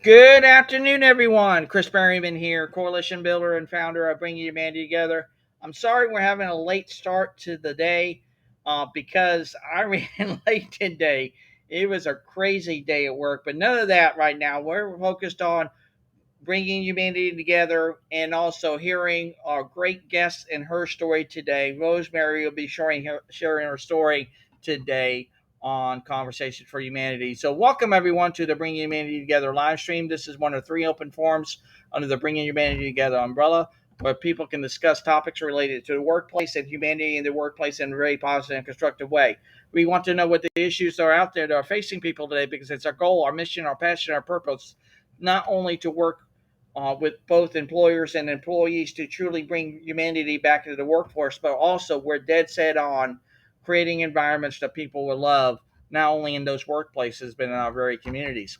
Good afternoon, everyone. Chris Berryman here, coalition builder and founder of Bringing Humanity Together. I'm sorry we're having a late start to the day because I ran late today. It was a crazy day at work, but none of that right now. We're focused on bringing humanity together and also hearing our great guest and her story today. Rosemary will be sharing her story today on Conversation for Humanity. So, welcome everyone to the Bringing Humanity Together live stream. This is one of three open forums under the Bringing Humanity Together umbrella where people can discuss topics related to the workplace and humanity in the workplace in a very positive and constructive way. We want to know what the issues are out there that are facing people today because it's our goal, our mission, our passion, our purpose, not only to work with both employers and employees to truly bring humanity back into the workforce, but also we're dead set on creating environments that people will love, not only in those workplaces, but in our very communities.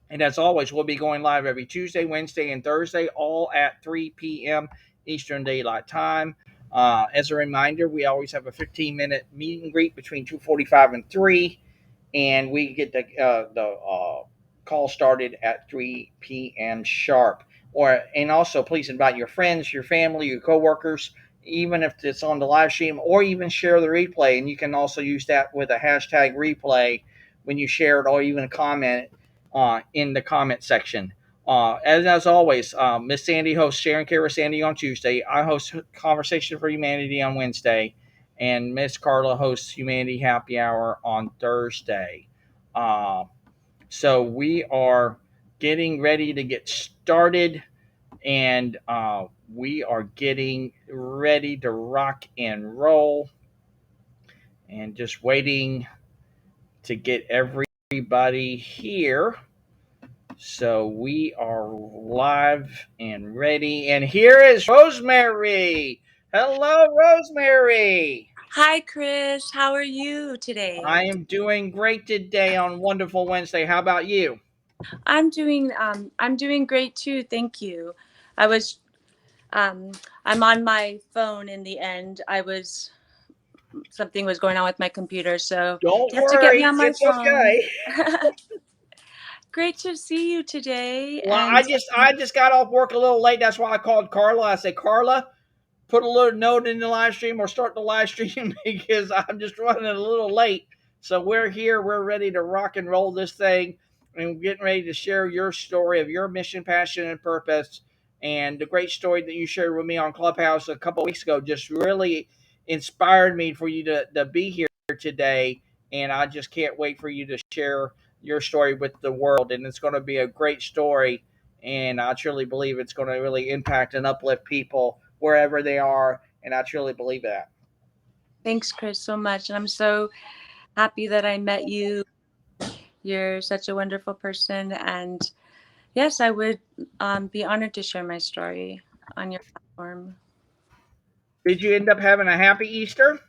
And as always, we'll be going live every Tuesday, Wednesday, and Thursday, all at 3 p.m. Eastern Daylight Time. As a reminder, we always have a 15-minute meet and greet between 2:45 and 3, and we get the call started at 3 p.m. sharp. And also, please invite your friends, your family, your coworkers, even if it's on the live stream, or even share the replay. And you can also use that with a hashtag replay when you share it, or even comment in the comment section. As always, Miss Sandy hosts Sharon Care with Sandy on Tuesday. I host Conversation for Humanity on Wednesday, and Miss Carla hosts Humanity Happy Hour on Thursday. Uh, so we are getting ready to get started, and we are getting ready to rock and roll, and just waiting to get everybody here. So we are live and ready. And here is Rosemary. Hello, Rosemary. Hi, Chris. How are you today? I am doing great today on Wonderful Wednesday. How about you? I'm doing great too. Thank you. I was um I'm on my phone in the end. Something was going on with my computer, so Don't you have to get me worry, on my it's phone. okay. Great to see you today. Well, I just got off work a little late. That's why I called Carla. I said, Carla, put a little note in the live stream or start the live stream because I'm just running a little late. So we're here. We're ready to rock and roll this thing and getting ready to share your story of your mission, passion, and purpose. And the great story that you shared with me on Clubhouse a couple of weeks ago just really inspired me for you to be here today. And I just can't wait for you to share your story with the world. And it's going to be a great story. And I truly believe it's going to really impact and uplift people wherever they are. And I truly believe that. Thanks, Chris, so much. And I'm so happy that I met you. You're such a wonderful person. And yes, I would be honored to share my story on your platform. Did you end up having a happy Easter?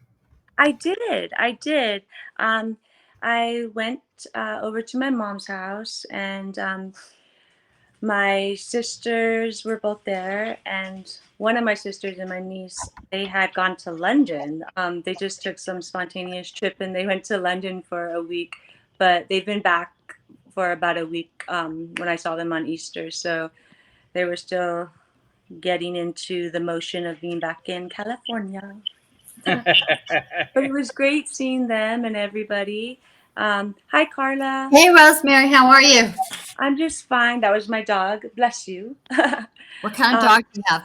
I did. I did. Um, I went over to my mom's house, and my sisters were both there. And one of my sisters and my niece, they had gone to London. They just took some spontaneous trip, and they went to London for a week. But they've been back for about a week when I saw them on Easter. So they were still getting into the motion of being back in California. But it was great seeing them and everybody. Hi, Carla. Hey, Rosemary, how are you? I'm just fine. That was my dog. Bless you. What kind of um, dog do you have?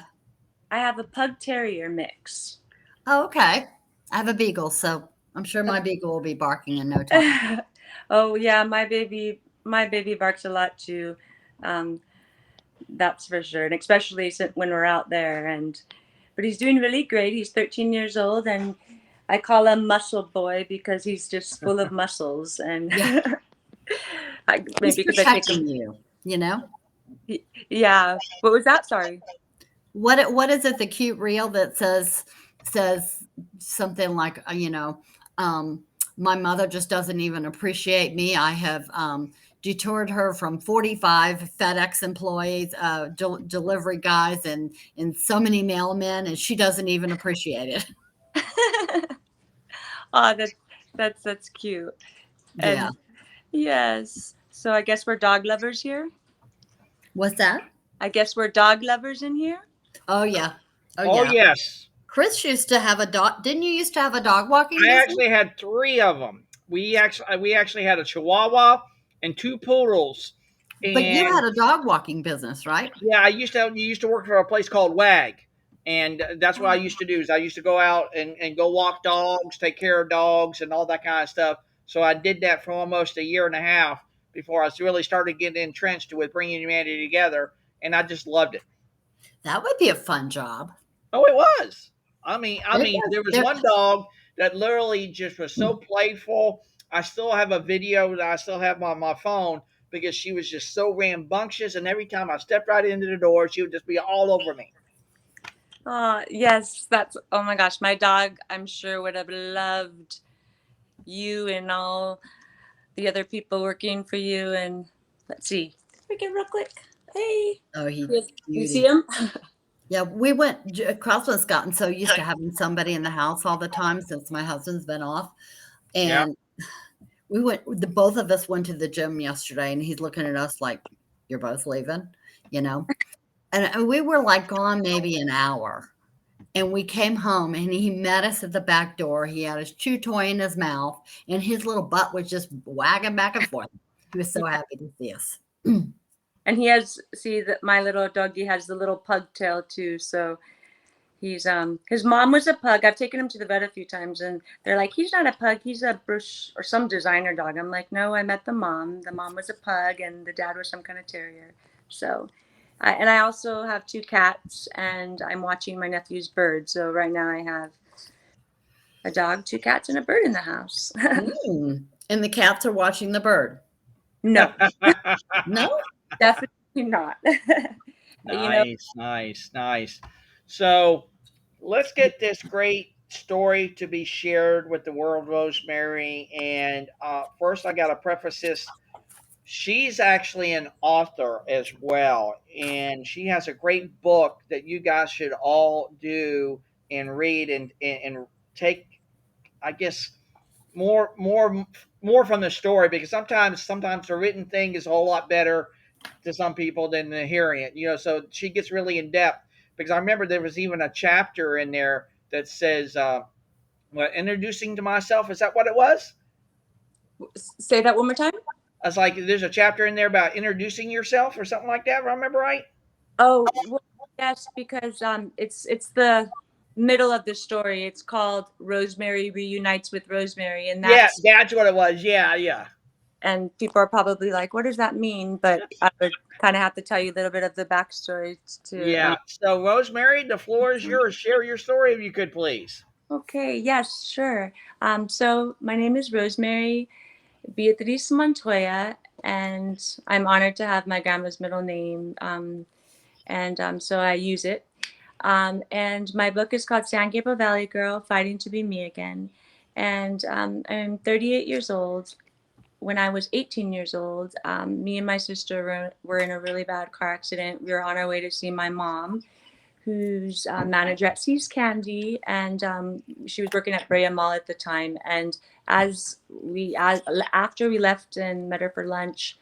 I have a pug terrier mix. Oh, okay. I have a beagle, so I'm sure my beagle will be barking in no time. Oh yeah, my baby barks a lot too. Um, that's for sure, and especially when we're out there. But he's doing really great. He's 13 years old, and I call him Muscle Boy because he's just full of muscles. And Yeah, maybe he's because I take him. protecting you, you know? Yeah. What was that? Sorry. What is it, the cute reel that says something like, my mother just doesn't even appreciate me. I have detoured her from 45 FedEx employees, delivery guys, and so many mailmen, and she doesn't even appreciate it. Oh, that's cute. Yeah. And yes. So I guess we're dog lovers here. What's that? I guess we're dog lovers in here. Oh yeah. Oh Oh yeah. yes, Chris used to have a dog. Didn't you used to have a dog walking I business? actually had three of them. We actually had a Chihuahua and two poodles, But you and had a dog walking business, right? yeah, I used to work for a place called WAG, and that's what I used to do. Is I used to go out and go walk dogs, take care of dogs, and all that kind of stuff. So I did that for almost a year and a half before I really started getting entrenched with bringing humanity together, and I just loved it. That would be a fun job. Oh, it was. I mean, There, there was there, one dog that literally just was so playful. I still have a video that I still have on my phone because she was just so rambunctious, and every time I stepped right into the door, she would just be all over me. Oh, yes, that's, oh my gosh, my dog, I'm sure, would have loved you and all the other people working for you. And let's see, freaking real quick. Hey, oh, he's you see beauty. him? Yeah, Crossman's gotten so used to having somebody in the house all the time since my husband's been off. Yeah. And the both of us went to the gym yesterday, and he's looking at us like, "You're both leaving," you know? And we were like gone maybe an hour. And we came home, and he met us at the back door. He had his chew toy in his mouth, and his little butt was just wagging back and forth. He was so happy to see us. And he has, see that my little doggy has the little pug tail too. So he's, his mom was a pug. I've taken him to the vet a few times, and they're like, he's not a pug, he's a Brush or some designer dog. I'm like, no, I met the mom. The mom was a pug, and the dad was some kind of terrier. So, and I also have two cats, and I'm watching my nephew's bird. So right now I have a dog, two cats, and a bird in the house. Mm. And the cats are watching the bird. No, No? definitely not. You know, Nice, nice, nice. So let's get this great story to be shared with the world, Rosemary. And first, I got to preface this. She's actually an author as well, and she has a great book that you guys should all do and read and take, I guess, more from the story, because sometimes the written thing is a whole lot better to some people than the hearing it. So she gets really in depth, because I remember there was even a chapter in there that says, "What, introducing to myself?" Is that what it was? say that one more time. I was like, "There's a chapter in there about introducing yourself or something like that." If I remember right. Oh, well, yes, because it's the middle of the story. It's called Rosemary Reunites with Rosemary, and Yeah, that's, that's what it was. Yeah, yeah. and people are probably like, what does that mean? But I would kind of have to tell you a little bit of the backstory to Yeah. So, Rosemary, the floor is yours. Share your story if you could, please. okay, yes, sure. So my name is Rosemary Beatriz Montoya, and I'm honored to have my grandma's middle name. And so I use it. And my book is called San Gabriel Valley Girl, Fighting to Be Me Again. And I'm 38 years old. When I was 18 years old, me and my sister were in a really bad car accident. We were on our way to see my mom, who's a manager at See's Candy, and she was working at Brea Mall at the time. And after we left and met her for lunch,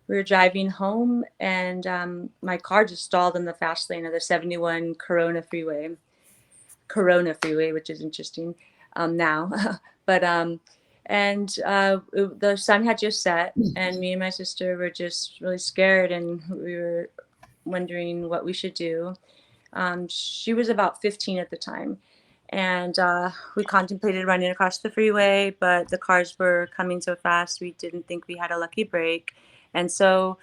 we were driving home, and my car just stalled in the fast lane of the 71 Corona Freeway, which is interesting now. But and the sun had just set, and me and my sister were just really scared, and we were wondering what we should do. She was about 15 at the time, and we contemplated running across the freeway, but the cars were coming so fast we didn't think we had a lucky break. And so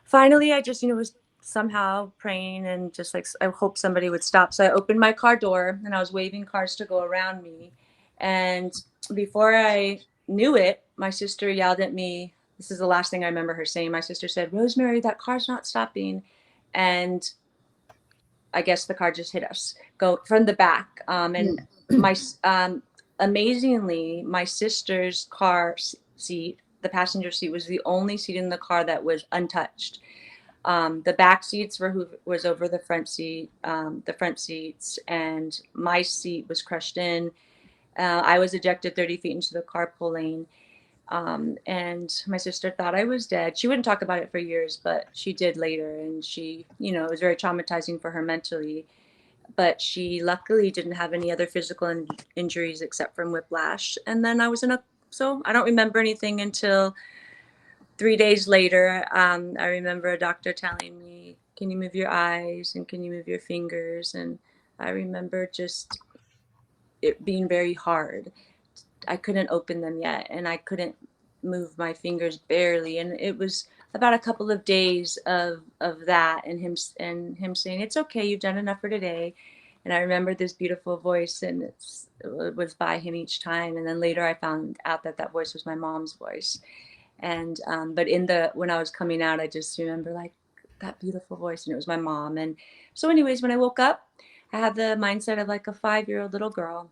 finally, I just, was somehow praying and just like, I hope somebody would stop. So I opened my car door, and I was waving cars to go around me. And before I knew it, my sister yelled at me. This is the last thing I remember her saying. My sister said, Rosemary, that car's not stopping. And I guess the car just hit us, go from the back. And my, amazingly, my sister's car seat, the passenger seat, was the only seat in the car that was untouched. The back seats were who was over the front seats, and my seat was crushed in. I was ejected 30 feet into the carpool lane. And my sister thought I was dead. She wouldn't talk about it for years, but she did later. And she, it was very traumatizing for her mentally. But she luckily didn't have any other physical injuries except from whiplash. And then so I don't remember anything until 3 days later. I remember a doctor telling me, "Can you move your eyes and can you move your fingers?" And I remember just it being very hard. I couldn't open them yet, and I couldn't move my fingers barely. And it was about a couple of days of that, and him saying, "It's okay, you've done enough for today." And I remember this beautiful voice, and it was by him each time. And then later, I found out that that voice was my mom's voice. And but when I was coming out, I just remember like that beautiful voice, and it was my mom. And so, anyways, when I woke up, I had the mindset of like a 5-year-old little girl.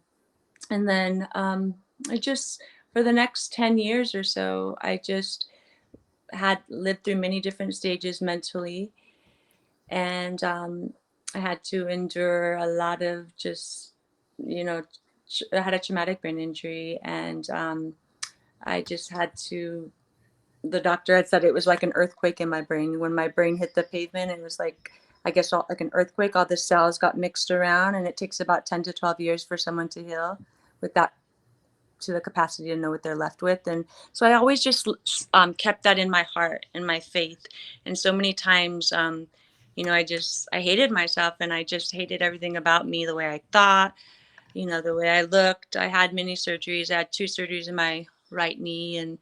And then I just, for the next 10 years or so, I just had lived through many different stages mentally. And I had to endure a lot of just, I had a traumatic brain injury. And I just had to, the doctor had said it was like an earthquake in my brain. When my brain hit the pavement, it was like, I guess, like an earthquake. All the cells got mixed around, and it takes about 10 to 12 years for someone to heal with that, to the capacity to know what they're left with. And so I always just kept that in my heart and my faith. And so many times, I hated myself, and I just hated everything about me, the way I thought, the way I looked. I had many surgeries. I had 2 surgeries in my right knee, and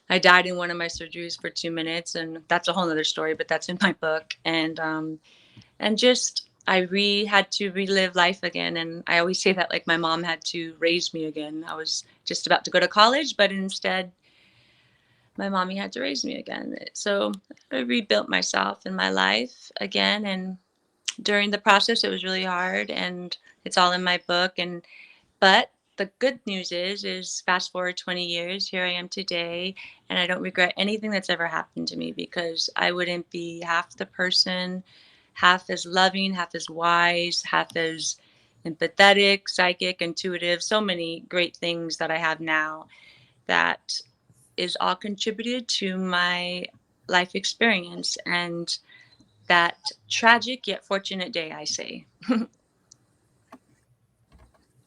I died in one of my surgeries for 2 minutes. And that's a whole nother story, but that's in my book. And just had to relive life again. And I always say that like my mom had to raise me again. I was just about to go to college, but instead my mommy had to raise me again. So I rebuilt myself and my life again. And during the process, it was really hard, and it's all in my book. But the good news is fast forward 20 years, here I am today, and I don't regret anything that's ever happened to me, because I wouldn't be half the person, half as loving, half as wise, half as empathetic, psychic, intuitive, so many great things that I have now, that is all contributed to my life experience and that tragic yet fortunate day, I say.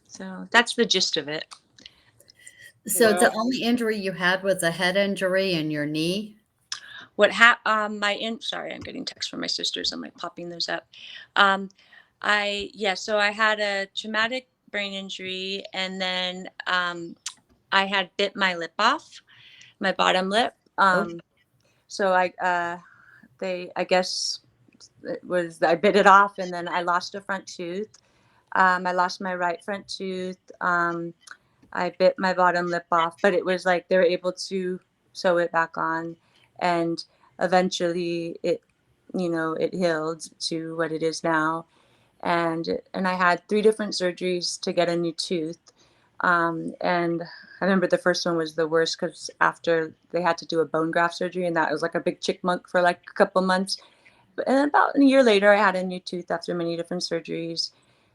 So that's the gist of it. So the Well, only injury you had was a head injury in your knee? Sorry, I'm getting texts from my sisters. I'm like popping those up. Um, so I had a traumatic brain injury, and then I had bit my lip off, my bottom lip. Oh, So I guess I bit it off, and then I lost a front tooth. I lost my right front tooth. I bit my bottom lip off, but it was like they were able to sew it back on, and eventually it healed to what it is now. And I had 3 different surgeries to get a new tooth. And I remember the first one was the worst, because after they had to do a bone graft surgery, and that was like a big chickmunk for like a couple months. And about a year later, I had a new tooth after many different surgeries.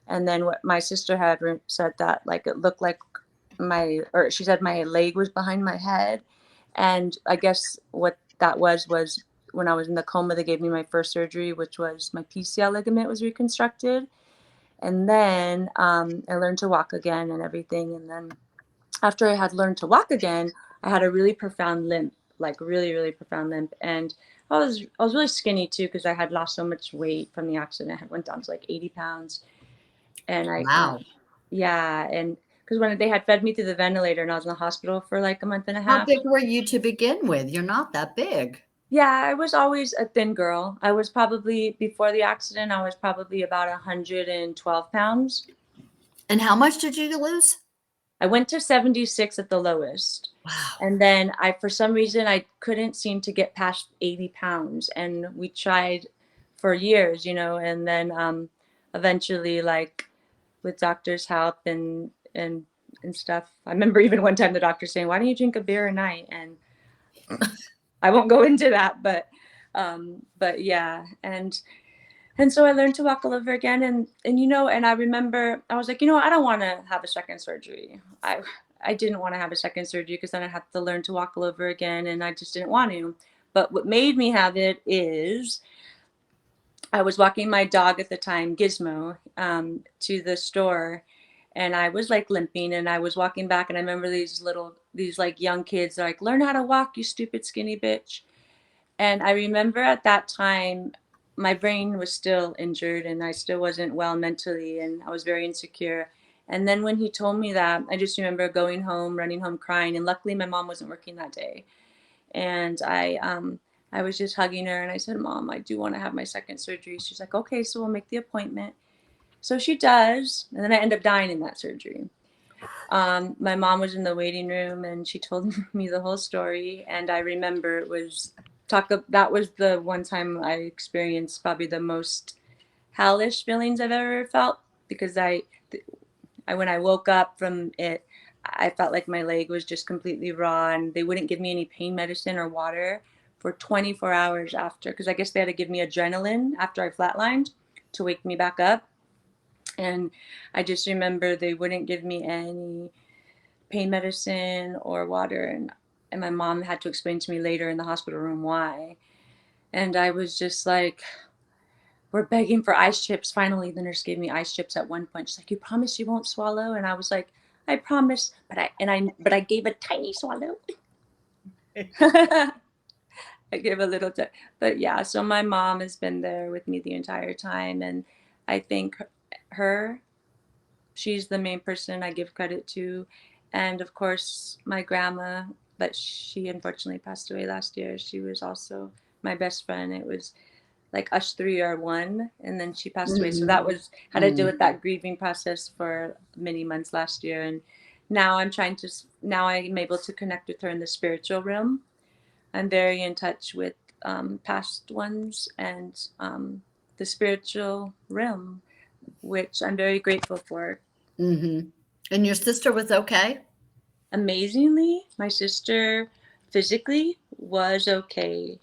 And then what my sister had said that like it looked like she said my leg was behind my head. And I guess what that was when I was in the coma, they gave me my first surgery, which was my PCL ligament was reconstructed. And then I learned to walk again and everything. And then after I had learned to walk again, I had a really profound limp, like really, really profound limp. And I was really skinny too, because I had lost so much weight from the accident. I went down to like 80 pounds. And wow. yeah. And because when they had fed me through the ventilator, and I was in the hospital for like a month and a How half. big were you to begin with? You're not that big. Yeah, I was always a thin girl. I was probably, before the accident, I was probably about 112 pounds. And how much did you lose? I went to 76 at the lowest. Wow. And then for some reason, I couldn't seem to get past 80 pounds. And we tried for years, and then eventually, like with doctor's help and stuff. I remember even one time the doctor saying, "Why don't you drink a beer a night?" And I won't go into that, but yeah. And so I learned to walk all over again. And I remember I was like, I don't want to have a second surgery. I didn't want to have a second surgery because then I'd have to learn to walk all over again, and I just didn't want to. But what made me have it is I was walking my dog at the time, Gizmo, to the store, and I was like limping, and I was walking back, and I remember these like young kids like, learn how to walk, you stupid skinny bitch. And I remember at that time, my brain was still injured, and I still wasn't well mentally, and I was very insecure. And then when he told me that, I just remember going home, running home crying, and luckily my mom wasn't working that day. And I was just hugging her, and I said, Mom, I do want to have my second surgery. She's like, okay, so we'll make the appointment. So she does, and then I end up dying in that surgery. My mom was in the waiting room, and she told me the whole story. And I remember that was the one time I experienced probably the most hellish feelings I've ever felt, because when I woke up from it, I felt like my leg was just completely raw, and they wouldn't give me any pain medicine or water for 24 hours after, because I guess they had to give me adrenaline after I flatlined to wake me back up. And I just remember they wouldn't give me any pain medicine or water, and my mom had to explain to me later in the hospital room why. And I was just like, we're begging for ice chips. Finally, the nurse gave me ice chips at one point. She's like, you promise you won't swallow? And I was like, I promise, but I gave a tiny swallow. I gave a little but yeah, so my mom has been there with me the entire time, and I think her she's the main person I give credit to. And of course, my grandma, but she unfortunately passed away last year. She was also my best friend. It was like us three are one, and then she passed away. So that was had to do with that grieving process for many months last year. And now I'm able to connect with her in the spiritual realm. I'm very in touch with past ones and the spiritual realm, which I'm very grateful for. Mm-hmm. And your sister was okay? Amazingly, my sister physically was okay.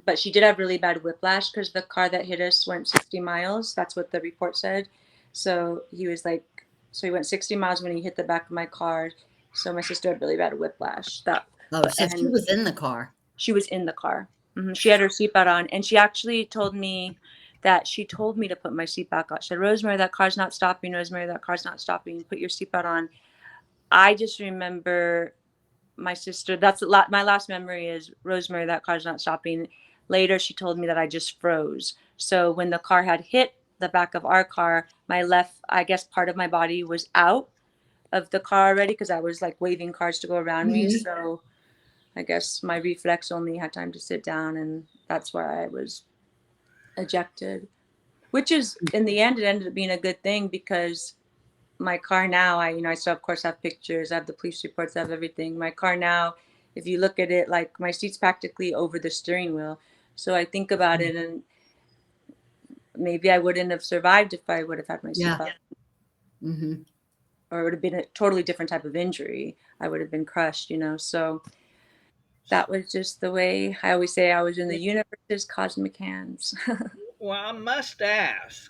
But she did have really bad whiplash because the car that hit us went 60 miles. That's what the report said. So he went 60 miles when he hit the back of my car. So my sister had really bad whiplash. Oh, so she And was in the car. she was in the car. She had her seatbelt on, and she actually told me that she told me to put my seatbelt on. She said, Rosemary, that car's not stopping. Rosemary, that car's not stopping. Put your seatbelt on. I just remember my sister. My last memory is Rosemary, that car's not stopping. Later, she told me that I just froze. So when the car had hit the back of our car, my left, I guess part of my body was out of the car already because I was like waving cars to go around me. So I guess my reflex only had time to sit down, and that's why I was ejected. Which is, in the end, it ended up being a good thing because my car now, I still of course have pictures, I have the police reports, I have everything. My car now, if you look at it, like my seat's practically over the steering wheel. So I think about it, and maybe I wouldn't have survived if I would have had my Yeah. seatbelt, Mm-hmm. or it would have been a totally different type of injury. I would have been crushed. So that was just the way. I always say I was in the universe's cosmic hands. Well, I must ask,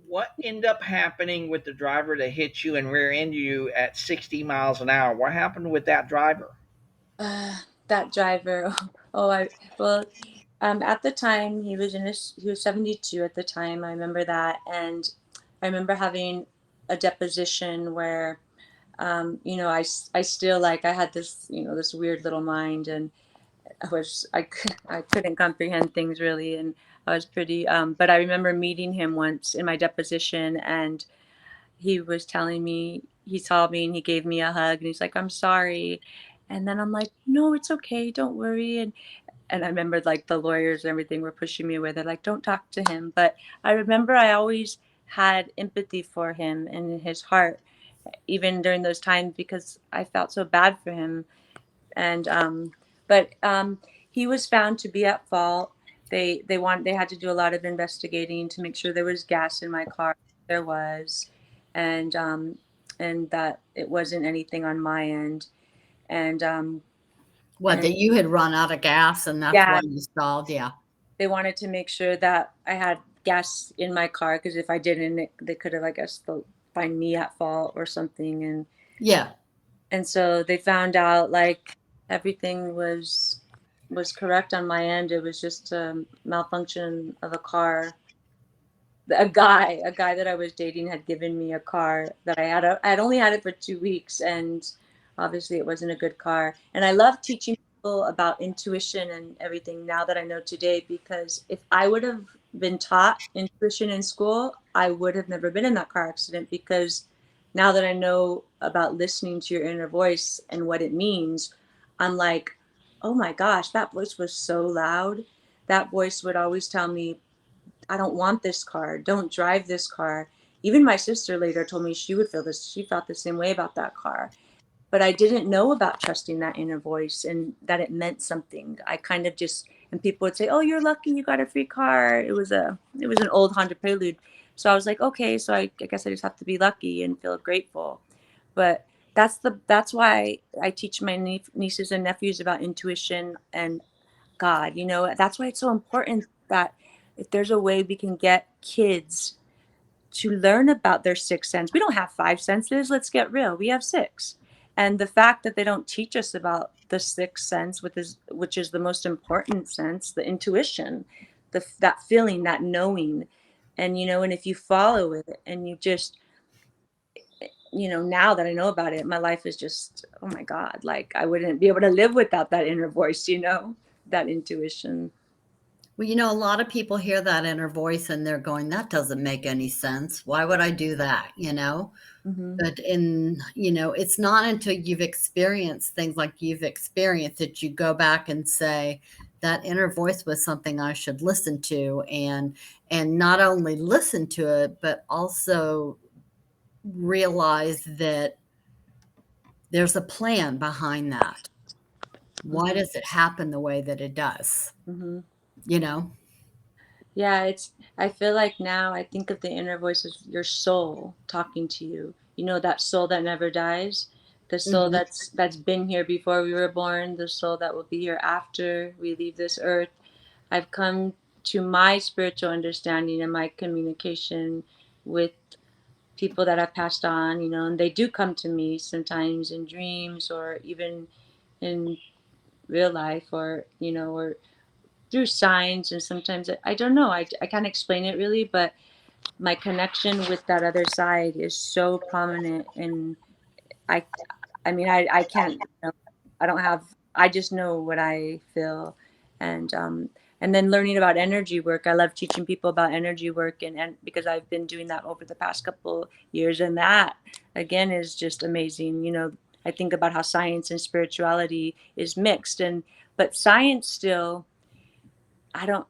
what ended up happening with the driver that hit you and rear-ended you at 60 miles an hour? What happened with that driver? That driver. Oh, at the time he was 72 at the time. I remember that, and I remember having a deposition where, I still like I had this, this weird little mind, and I couldn't comprehend things really, and I was pretty. But I remember meeting him once in my deposition, and he was telling me he saw me and he gave me a hug, and he's like, I'm sorry. And then I'm like, no, it's okay, don't worry. And I remember like the lawyers and everything were pushing me away. They're like, don't talk to him. But I remember I always had empathy for him and his heart, even during those times, because I felt so bad for him. And but he was found to be at fault. They had to do a lot of investigating to make sure there was gas in my car. There was, and that it wasn't anything on my end. And What, and that you had run out of gas and that's yeah, why you stalled? Yeah. they wanted to make sure that I had gas in my car, because if I didn't, they could have, I guess, find me at fault or something. And Yeah. And so they found out like everything was correct on my end. It was just a malfunction of a car. A guy that I was dating had given me a car that I had only had it for 2 weeks, and obviously it wasn't a good car. And I love teaching people about intuition and everything now that I know today, because if I would have been taught intuition in school, I would have never been in that car accident, because now that I know about listening to your inner voice and what it means, I'm like, oh my gosh, that voice was so loud. That voice would always tell me, I don't want this car. Don't drive this car. Even my sister later told me she would feel this. She felt the same way about that car. But I didn't know about trusting that inner voice and that it meant something. I kind of just, and people would say, "Oh, you're lucky you got a free car." It was an old Honda Prelude. So I was like, okay, so I guess I just have to be lucky and feel grateful. But that's why I teach my nieces and nephews about intuition and God. That's why it's so important that if there's a way we can get kids to learn about their sixth sense. We don't have five senses, let's get real. We have six. And the fact that they don't teach us about the sixth sense, which is the most important sense, the intuition, that feeling, that knowing. And if you follow it and you just, now that I know about it, my life is just, oh my God, like I wouldn't be able to live without that inner voice, that intuition. Well, a lot of people hear that inner voice and they're going, that doesn't make any sense. Why would I do that? Hmm. But it's not until you've experienced things like you've experienced that you go back and say, that inner voice was something I should listen to, and not only listen to it, but also realize that there's a plan behind that. Why Hmm. does it happen the way that it does? Hmm. You know? Yeah, I feel like now I think of the inner voice as your soul talking to you. That soul that never dies, the soul Mhm. that's been here before we were born, the soul that will be here after we leave this earth. I've come to my spiritual understanding and my communication with people that have passed on, and they do come to me sometimes in dreams or even in real life, or through signs. And sometimes I don't know, I can't explain it really, but my connection with that other side is so prominent. And i I can't, I don't have, I just know what I feel. And then learning about energy work, I love teaching people about energy work, and because I've been doing that over the past couple years, and that again is just amazing. I think about how science and spirituality is mixed, and but science still, I don't,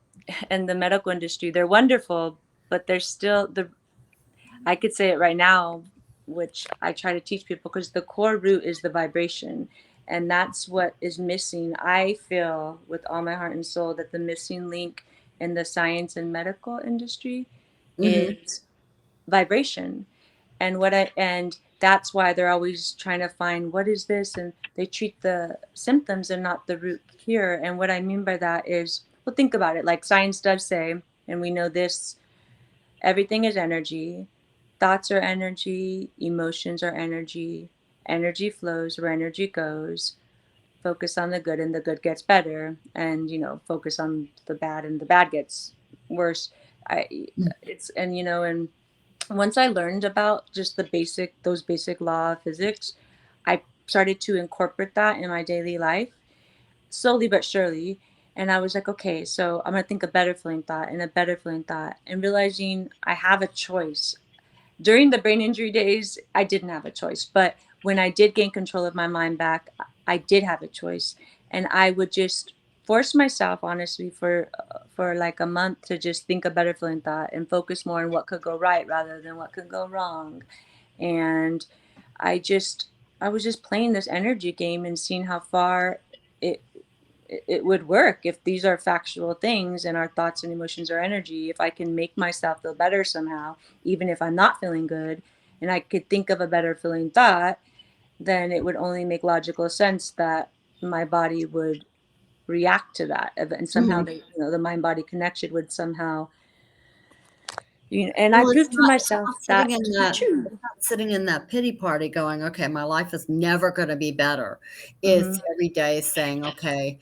and the medical industry, they're wonderful, but there's still I could say it right now, which I try to teach people, because the core root is the vibration. And that's what is missing. I feel with all my heart and soul that the missing link in the science and medical industry Mhm. is vibration. And that's why they're always trying to find what is this, and they treat the symptoms and not the root cure. And what I mean by that is, well, think about it, like science does say, and we know this, everything is energy. Thoughts are energy, emotions are energy. Energy flows where energy goes. Focus on the good and the good gets better, and focus on the bad and the bad gets worse. I it's and once I learned about just those basic law of physics, I started to incorporate that in my daily life, slowly but surely. And I was like, okay, so I'm gonna think a better feeling thought and a better feeling thought, and realizing I have a choice. During the brain injury days, I didn't have a choice, but when I did gain control of my mind back, I did have a choice. And I would just force myself, honestly, for like a month, to just think a better feeling thought and focus more on what could go right rather than what could go wrong. And I just I was just playing this energy game and seeing how far it it would work. If these are factual things and our thoughts and emotions are energy, if I can make myself feel better somehow, even if I'm not feeling good, and I could think of a better feeling thought, then it would only make logical sense that my body would react to that. And somehow Mhm. the mind body connection would somehow And I Well, proved to myself that to be true. it's not sitting in that pity party going, "Okay, my life is never gonna be better." It's Hmm. every day saying, "Okay,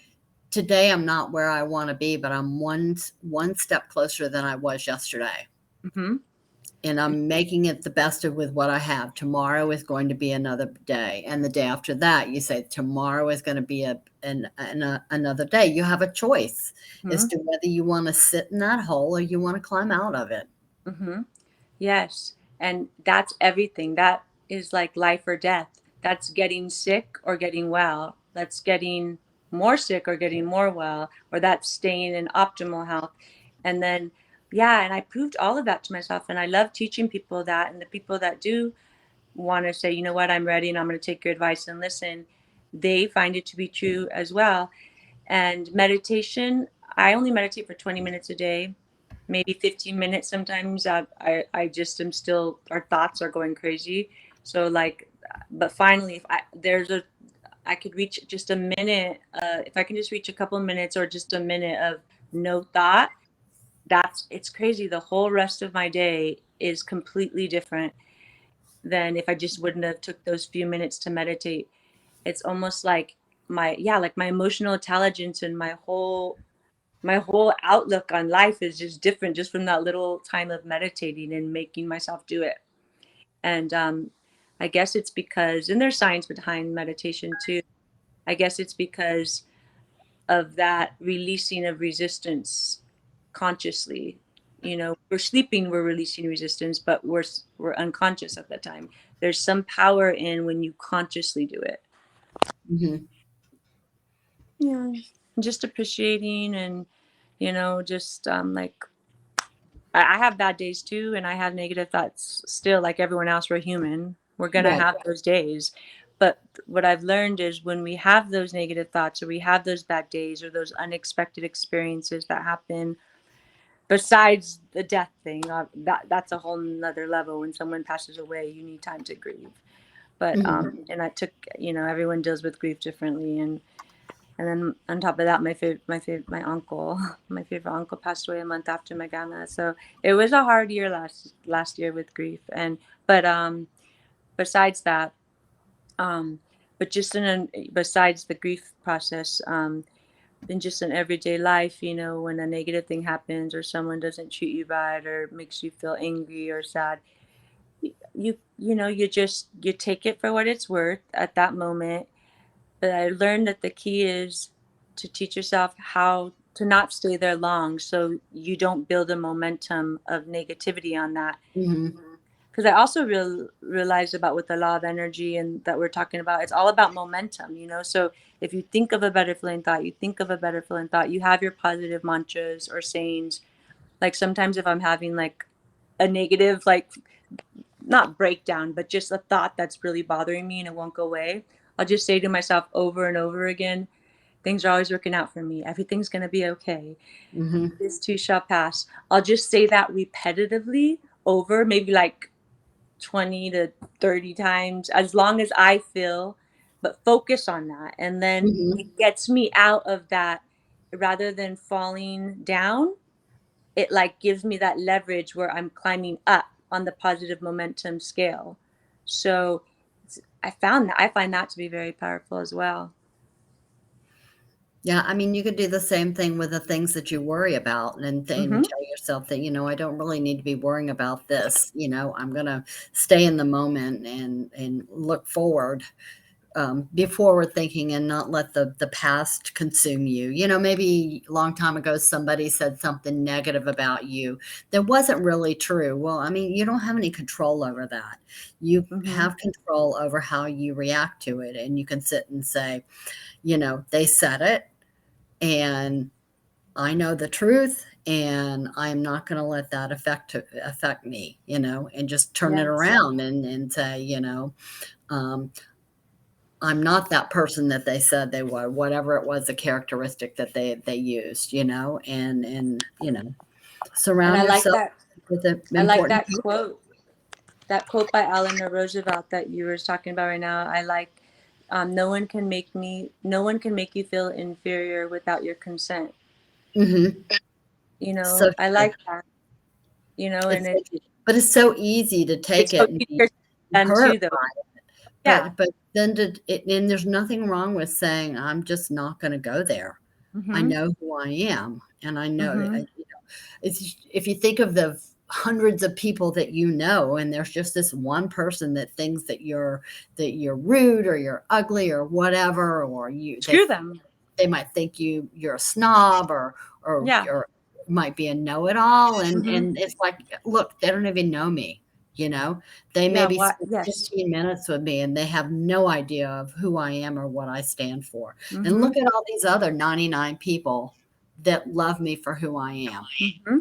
today I'm not where I wanna be, but I'm one step closer than I was yesterday, Hmm. and I'm making it the best of with what I have. Tomorrow is going to be another day, and the day after that, you say, tomorrow is gonna be another day." You have a choice as Hmm. to whether you wanna sit in that hole or you wanna climb out of it. Hmm. Yes. And that's everything. That is like life or death. That's getting sick or getting well. That's getting more sick or getting more well, or that's staying in optimal health. And then, yeah, and I proved all of that to myself. And I love teaching people that. And the people that do want to say, you know what, I'm ready and I'm going to take your advice and listen, they find it to be true as well. And meditation, I only meditate for 20 minutes a day, maybe 15 minutes sometimes. I just am still, our thoughts are going crazy. So like, but finally, if I could reach just a minute, if I can just reach a couple minutes or just a minute of no thought, it's crazy. The whole rest of my day is completely different than if I just wouldn't have took those few minutes to meditate. It's almost like like my emotional intelligence and my whole outlook on life is just different just from that little time of meditating and making myself do it. And I guess it's because, and there's science behind meditation too. I guess it's because of that releasing of resistance consciously. We're sleeping, we're releasing resistance, but we're unconscious at the time. There's some power in when you consciously do it. Mhm. Yeah, just appreciating and just like I have bad days too, and I have negative thoughts still, like everyone else. We're human. We're gonna Right. have those days. But what I've learned is when we have those negative thoughts or we have those bad days or those unexpected experiences that happen, besides the death thing, that's a whole nother level. When someone passes away, you need time to grieve. But Mhm. and I took, everyone deals with grief differently, and then on top of that, my uncle, my favorite uncle passed away a month after my grandma. So it was a hard year last year with grief. And but besides that, um, but just besides the grief process, in just in everyday life, when a negative thing happens or someone doesn't treat you right or makes you feel angry or sad, you take it for what it's worth at that moment. But I learned that the key is to teach yourself how to not stay there long so you don't build a momentum of negativity on that. Mhm. Because I also realized about with the law of energy and that we're talking about, it's all about momentum. So if you think of a better feeling thought, you think of a better feeling thought, you have your positive mantras or sayings. Like sometimes if I'm having like a negative, like not breakdown, but just a thought that's really bothering me and it won't go away, I'll just say to myself over and over again, things are always working out for me. Everything's going to be okay. Mhm. This too shall pass. I'll just say that repetitively over maybe like 20 to 30 times, as long as I feel, but focus on that. And then Mhm. it gets me out of that rather than falling down. It like gives me that leverage where I'm climbing up on the positive momentum scale. So I find that to be very powerful as well. Yeah, I mean, you could do the same thing with the things that you worry about and Hmm. tell yourself that, I don't really need to be worrying about this. I'm gonna stay in the moment and look forward, be forward thinking and not let the past consume you. Maybe a long time ago somebody said something negative about you that wasn't really true. Well, I mean, you don't have any control over that. You Hmm. have control over how you react to it, and you can sit and say, they said it, and I know the truth, and I'm not going to let that affect me, and just turn it Yes. around and say, um, I'm not that person that they said they were, whatever it was, the characteristic that they used, and And surround I like yourself that. with the I like important that people. quote. That quote by Eleanor Roosevelt that you were talking about right now. I like. No one can make you feel inferior without your consent. Hmm. So I true. like that. and It's but it's so easy to it's take so it and be easier done hurt too, though. by it. Yeah. But then and there's nothing wrong with saying, "I'm just not gonna go there. I Mm-hmm. know who I am, and I know," Mm-hmm. it's if you think of the hundreds of people that you know, and there's just this one person that thinks that you're rude or you're ugly or whatever, or Screw them. they might think you're a snob Yeah. or might be a know-it-all, Mm-hmm. and it's like, look, they don't even know me, you know? They Yeah. maybe What? spent Yes. 15 minutes with me, and they have no idea of who I am or what I stand for. And Mm-hmm. look at all these other 99 people that love me for who I am. Mm-hmm.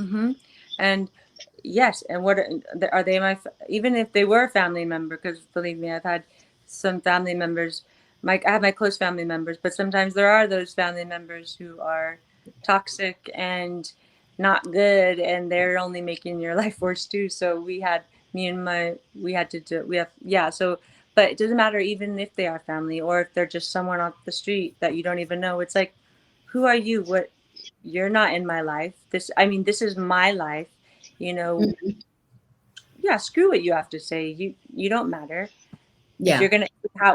Mm-hmm. And yes, and what are they? Even if they were a family member, because believe me, I've had some family members. I have my close family members, but sometimes there are those family members who are toxic and not good, and they're only making your life worse too. So we had to do, we have, yeah. So, but it doesn't matter even if they are family or if they're just someone off the street that you don't even know. It's like, who are you? What? You're not in my life. This is my life. You know, Mhm. yeah, screw what you have to say. You don't matter. If you're Yeah. gonna,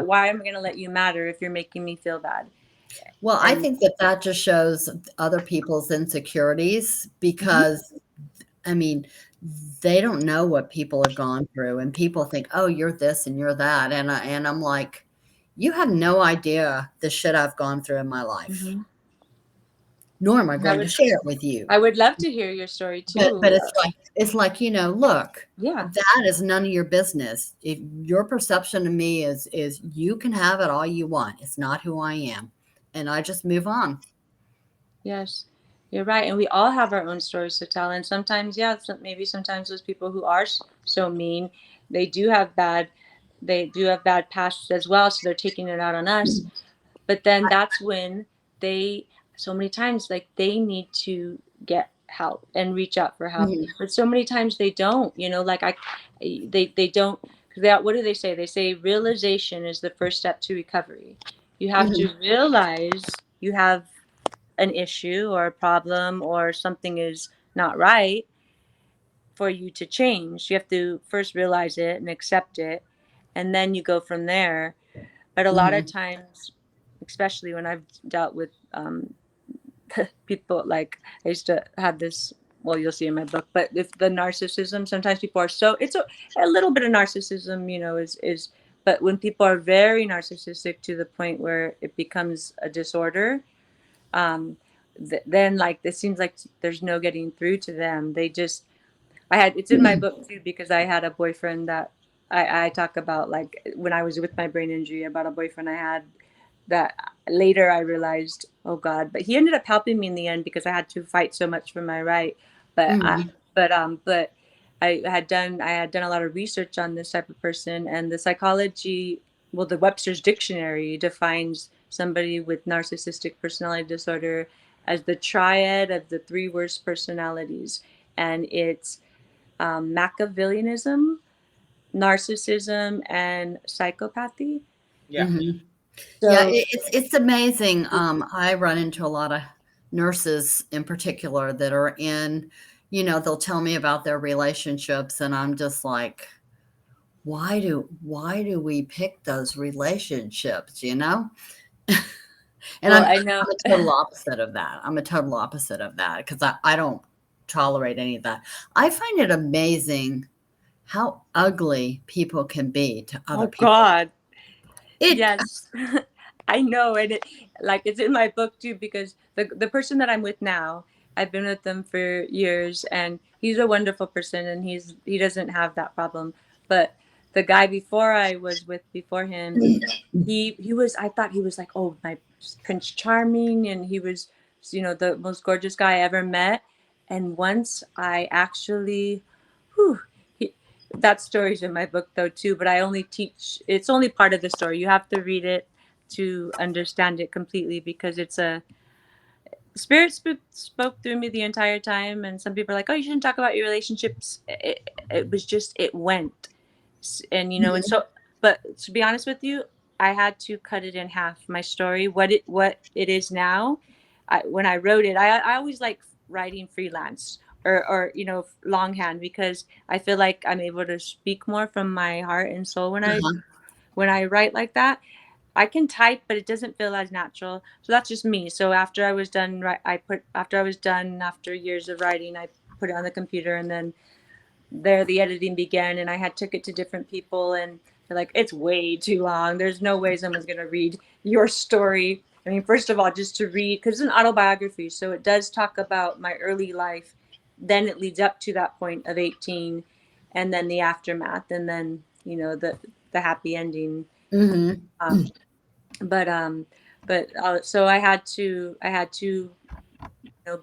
why am I gonna let you matter if you're making me feel bad? Well, I And think that just shows other people's insecurities mhm, because, I mean, they don't know what people have gone through, and people think, "Oh, you're this and you're that," and I'm like, "You have no idea the shit I've gone through in my life, mhm. nor am I And going to share it with you." I would love to hear your story But too. it's like, look, Yeah. that is none of your business. If your perception of me is you can have it all you want. It's not who I am, and I just move on. Yes, you're right. And we all have our own stories to tell. And sometimes, yeah, maybe sometimes those people who are so mean, they do have bad, they do have bad pasts as well. So they're taking it out on us. But then that's when they, so many times, like they need to get help and reach out for help. Mhm, But so many times they don't, they don't. What do they say? They say realization is the first step to recovery. You have mhm, to realize you have an issue or a problem or something is not right for you to change. You have to first realize it and accept it, and then you go from there. But a lot of mhm, times, especially when I've dealt with people, like I used to have this. Well, you'll see in my book, but if the narcissism, sometimes people are so it's a little bit of narcissism, is. But when people are very narcissistic to the point where it becomes a disorder, um, then like it seems like there's no getting through to them. They just I had it's in my mhm, book too because I had a boyfriend that I talk about like when I was with my brain injury about a boyfriend I had that later I realized, oh God, but he ended up helping me in the end because I had to fight so much for my right. But I, mhm, but I had done a lot of research on this type of person and the psychology. Well, the Webster's Dictionary defines somebody with narcissistic personality disorder as the triad of the three worst personalities, and it's Machiavellianism, narcissism, and psychopathy. Yeah. mhm. Yeah, So it's amazing. I run into a lot of nurses in particular that are in, they'll tell me about their relationships, and I'm just like, why do we pick those relationships, you know? And well, I'm I know. I'm a total opposite of that. I'm a total opposite of that because I don't tolerate any of that. I find it amazing how ugly people can be to other Oh people. God, It yes, I know, and it's in my book too because the person that I'm with now, I've been with them for years, and he's a wonderful person, and he doesn't have that problem. But the guy before I was with before him, he was I thought he was like, oh, my Prince Charming, and he was the most gorgeous guy I ever met. And once I actually, whew, he, that story's in my book though too, but I only teach it's only part of the story. You have to read it to understand it completely because it's a spirit spoke through me the entire time. And some people are like, oh, you shouldn't talk about your relationships. It was just it went. And and Mhm, so, but to be honest with you, I had to cut it in half. My story, what it is now, when I wrote it, I always like writing freelance or longhand, because I feel like I'm able to speak more from my heart and soul Uh-huh. when I write like that. I can type, but it doesn't feel as natural. So that's just me. So after I was done, after years of writing, I put it on the computer, and then there the editing began, and I had took it to different people, and they're like, it's way too long. There's no way someone's gonna read your story. I mean, first of all, just to read, because it's an autobiography, so it does talk about my early life. Then it leads up to that point of 18, and then the aftermath, and then the happy ending. Mm-hmm. Um, but so I had to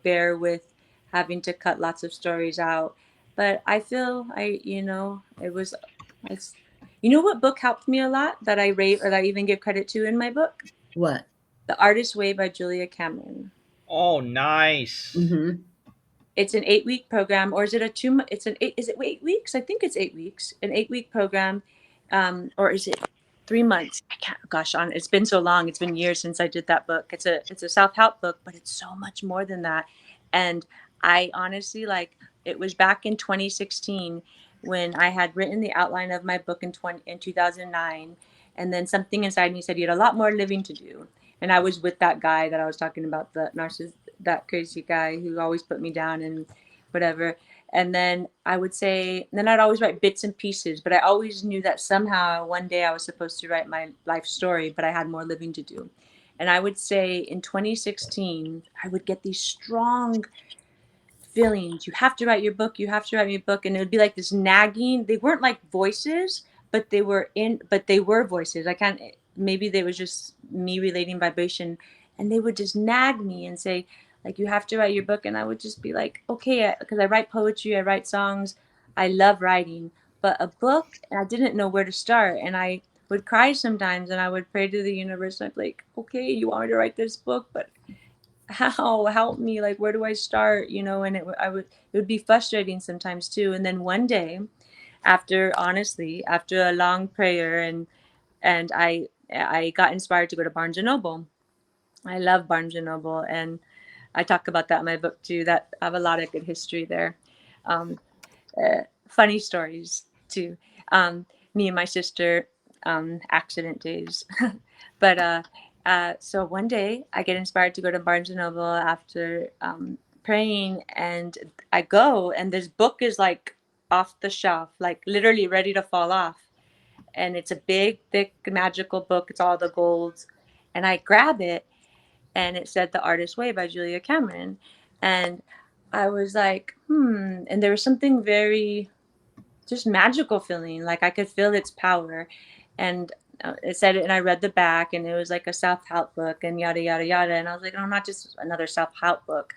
bear with having to cut lots of stories out. But I feel it was it's what book helped me a lot that I rate or that I even give credit to in my book? What? The Artist's Way by Julia Cameron. Oh, nice. Mm-hmm. It's an 8 week program, or is it a 2 month? It's an eight. Is it 8 weeks? I think it's 8 weeks. An 8 week program, or is it 3 months? I can't. Gosh, it's been so long. It's been years since I did that book. It's a self help book, but it's so much more than that. And I honestly like. It was back in 2016 when I had written the outline of my book in 2009, and then something inside me said you had a lot more living to do. And I was with that guy that I was talking about, the narcissist, that crazy guy who always put me down and whatever. And then then I'd always write bits and pieces, but I always knew that somehow one day I was supposed to write my life story, but I had more living to do. And I would say in 2016, I would get these strong feelings. You have to write your book. You have to write your book. And it would be like this nagging. They weren't like voices, but they were voices. I can't, maybe they was just me relating vibration. And they would just nag me and say, like, you have to write your book. And I would just be like, okay, because I write poetry, I write songs. I love writing. But a book, I didn't know where to start. And I would cry sometimes, and I would pray to the universe. And I'd be like, okay, you want me to write this book, but how help me, like, where do I start, and it would be frustrating sometimes too. And then one day, after a long prayer, and I got inspired to go to Barnes and Noble. I love Barnes and Noble, and I talk about that in my book too, that I have a lot of good history there. um, Funny stories too. Me and my sister, accident days. But so one day I get inspired to go to Barnes and Noble after praying, and I go, and this book is like off the shelf, like literally ready to fall off. And it's a big, thick, magical book. It's all the golds. And I grab it, and it said The Artist's Way by Julia Cameron. And I was like, And there was something very just magical feeling. Like I could feel its power. And it said it, and I read the back, and it was like a self-help book and yada, yada, yada. And I was like, oh, not just another self-help book.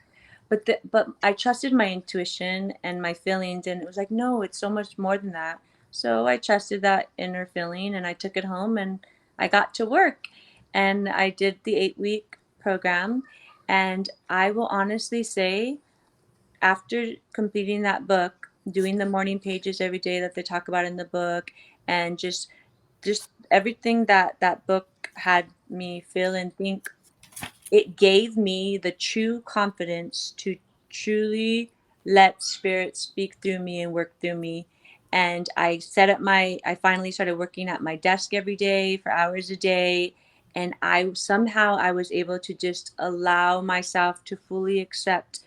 But I trusted my intuition and my feelings, and it was like, no, it's so much more than that. So I trusted that inner feeling, and I took it home, and I got to work, and I did the 8 week program. And I will honestly say, after completing that book, doing the morning pages every day that they talk about in the book, and just everything that that book had me feel and think, it gave me the true confidence to truly let spirit speak through me and work through me. And I finally started working at my desk every day for hours a day. And I was able to just allow myself to fully accept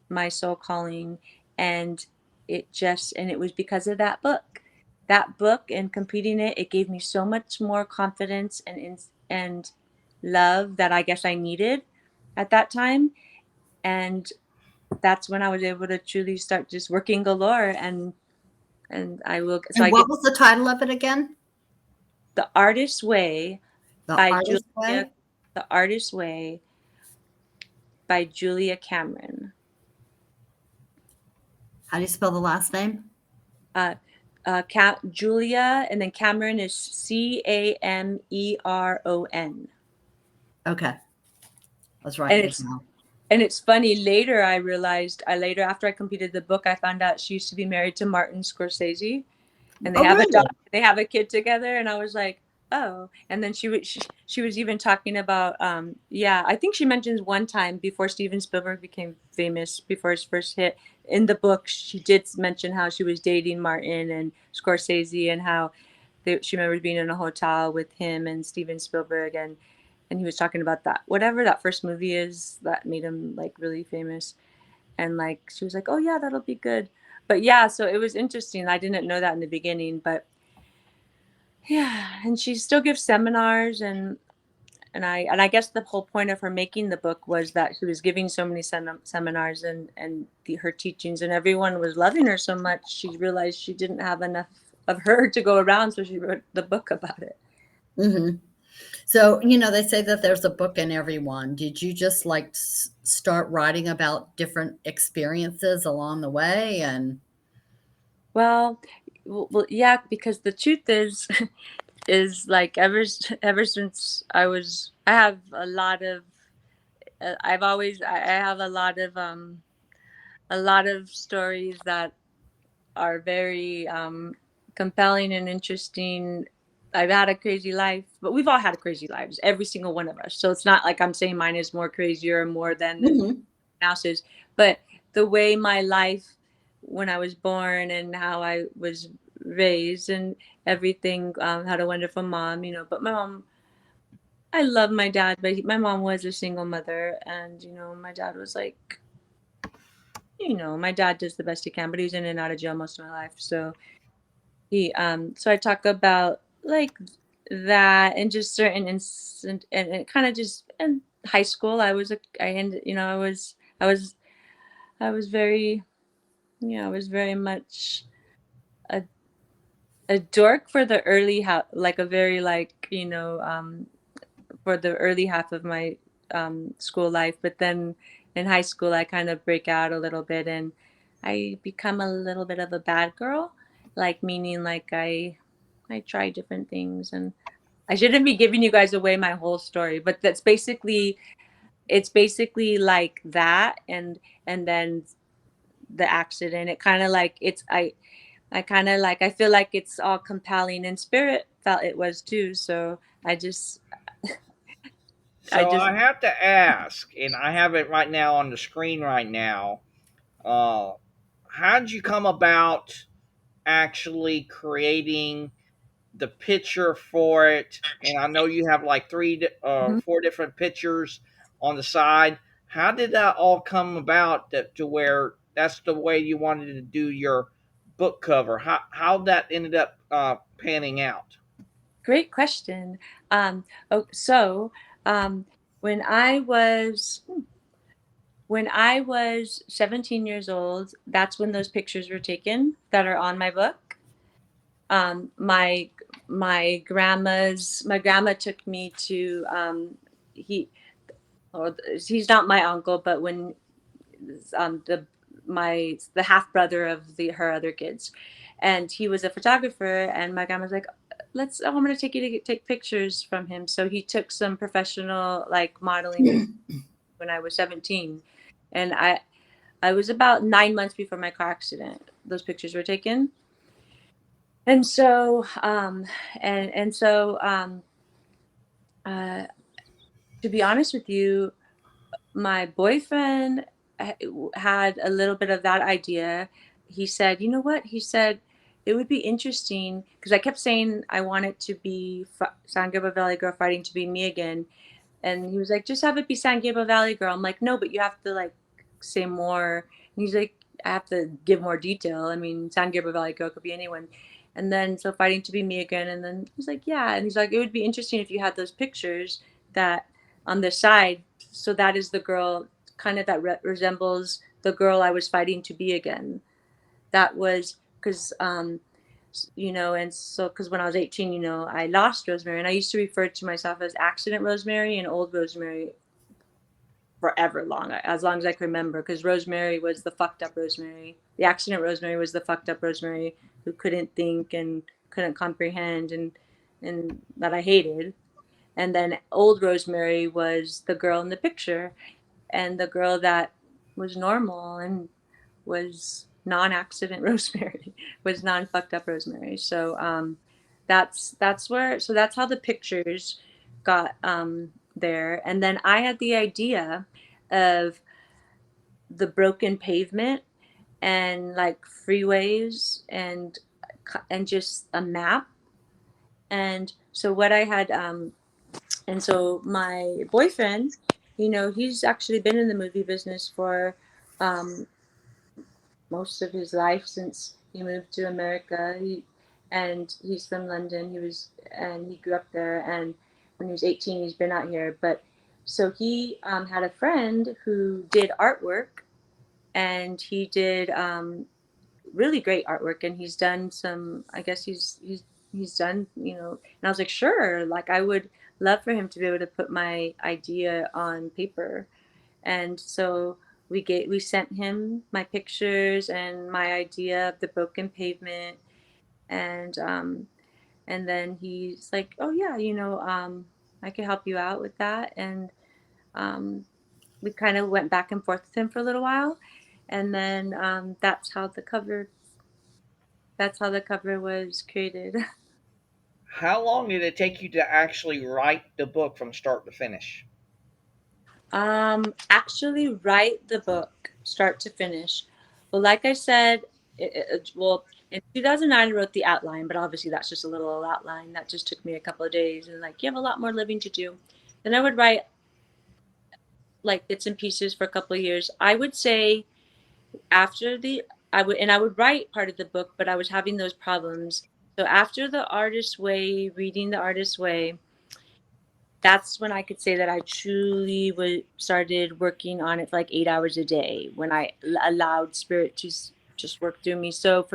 my soul calling. And it was because of that book and completing it. It gave me so much more confidence and love that I guess I needed at that time. And that's when I was able to truly start just working galore. And I will, so And I get what was the title of it again? The Artist's Way The by Artist Julia Way? The Artist's Way by Julia Cameron. How do you spell the last name? uh, Julia, and then Cameron is Cameron. Okay. Let's write And it it's down. and it's funny. Later, I realized. After I completed the book, I found out she used to be married to Martin Scorsese, and they Oh, have a dog. really? They have a kid together, and I was like, Oh, and then she was even talking about yeah, I think she mentions one time before Steven Spielberg became famous, before his first hit in the book, she did mention how she was dating Martin and Scorsese, and how she remembers being in a hotel with him and Steven Spielberg, and he was talking about that, whatever that first movie is that made him like really famous, and like she was like, oh yeah, that'll be good. But yeah, so it was interesting. I didn't know that in the beginning, but yeah, and she still gives seminars, and I guess the whole point of her making the book was that she was giving so many seminars, and her teachings, and everyone was loving her so much, she realized she didn't have enough of her to go around, so she wrote the book about it. Hmm. So, you know, they say that there's a book in everyone. Did you just like start writing about different experiences along the way? And Well, yeah, because the truth is, is like ever since I have a lot of, I have a lot of stories that are very compelling and interesting. I've had a crazy life, but we've all had crazy lives, every single one of us. So it's not like I'm saying mine is more crazier or more than Mhm. else's, but the way my life when I was born and how I was raised and everything, had a wonderful mom, you know. But my mom, I love my dad, but my mom was a single mother, and you know, my dad was like, you know, my dad does the best he can, but he was in and out of jail most of my life, so so I talk about like that and just certain instant, and it kind of just in high school I ended, you know, I was I was very, I was very much a a dork for the early half, like a very like, for the early half of my school life, but then in high school I kind of break out a little bit, and I become a little bit of a bad girl, like meaning like I try different things, and I shouldn't be giving you guys away my whole story, but that's basically, it's basically like that, and then the accident. It kind of like it's I kind of like I feel like it's all compelling, and Spirit felt it was too. So I just I So just I have to ask, and I have it right now on the screen right now. Uh, how did you come about actually creating the picture for it? And I know you have like Mhm. four different pictures on the side. How did that all come about that to where that's the way you wanted to do your book cover? How that ended up panning out? Great question. Oh, so um, when I was when I was 17 years old, that's when those pictures were taken that are on my book. Um, my my grandma took me to he or he's not my uncle, but when the half brother of her other kids, and he was a photographer, and my grandma's like, let's, oh, I'm gonna take you to take pictures from him. So he took some professional like modeling pictures when I was 17, and I was about 9 months before my car accident. Those pictures were taken, and so and so uh, to be honest with you, my boyfriend had a little bit of that idea. He said, "You know what?" He said, "It would be interesting," because I kept saying I want it to be San Gabriel Valley Girl fighting to be me again. And he was like, "Just have it be San Gabriel Valley Girl." I'm like, "No, but you have to like say more." And he's like, "I have to give more detail. I mean, San Gabriel Valley Girl could be anyone." And then so fighting to be me again. And then he's like, "Yeah." And he's like, "It would be interesting if you had those pictures that on the side. So that is the girl kind of that resembles the girl I was fighting to be again." That was because you know, and so because when I was 18, you know, I lost Rosemary, and I used to refer to myself as accident Rosemary and old Rosemary forever as long as I can remember, because Rosemary was the fucked up Rosemary. The accident Rosemary was the fucked up Rosemary who couldn't think and couldn't comprehend, and that I hated. And then old Rosemary was the girl in the picture, and the girl that was normal and was non-accident Rosemary, was non-fucked up Rosemary. So that's where, so that's how the pictures got there. And then I had the idea of the broken pavement and like freeways and just a map. And so what I had and so my boyfriend, he's actually been in the movie business for um most of his life since he moved to America. And he's from London. He grew up there, and when he was 18, he's been out here. But so he had a friend who did artwork, and he did really great artwork, and he's done some. I guess he's done, And I was like, sure, like I would love for him to be able to put my idea on paper. And so we sent him my pictures and my idea of the broken pavement. And um and then he's like, oh yeah, I could help you out with that. And um we kind of went back and forth with him for a little while. And then that's how the cover was created. How long did it take you to actually write the book from start to finish? Actually write the book start to finish. Well, like I said, well, in 2009 I wrote the outline, but obviously that's just a little outline that just took me a couple of days, and like you have a lot more living to do. Then I would write like bits and pieces for a couple of years. I would say after the I would write part of the book, but I was having those problems. So after the artist's way, reading the artist's way, that's when I could say that I truly started working on it for like 8 hours a day, when I allowed spirit to just work through me. So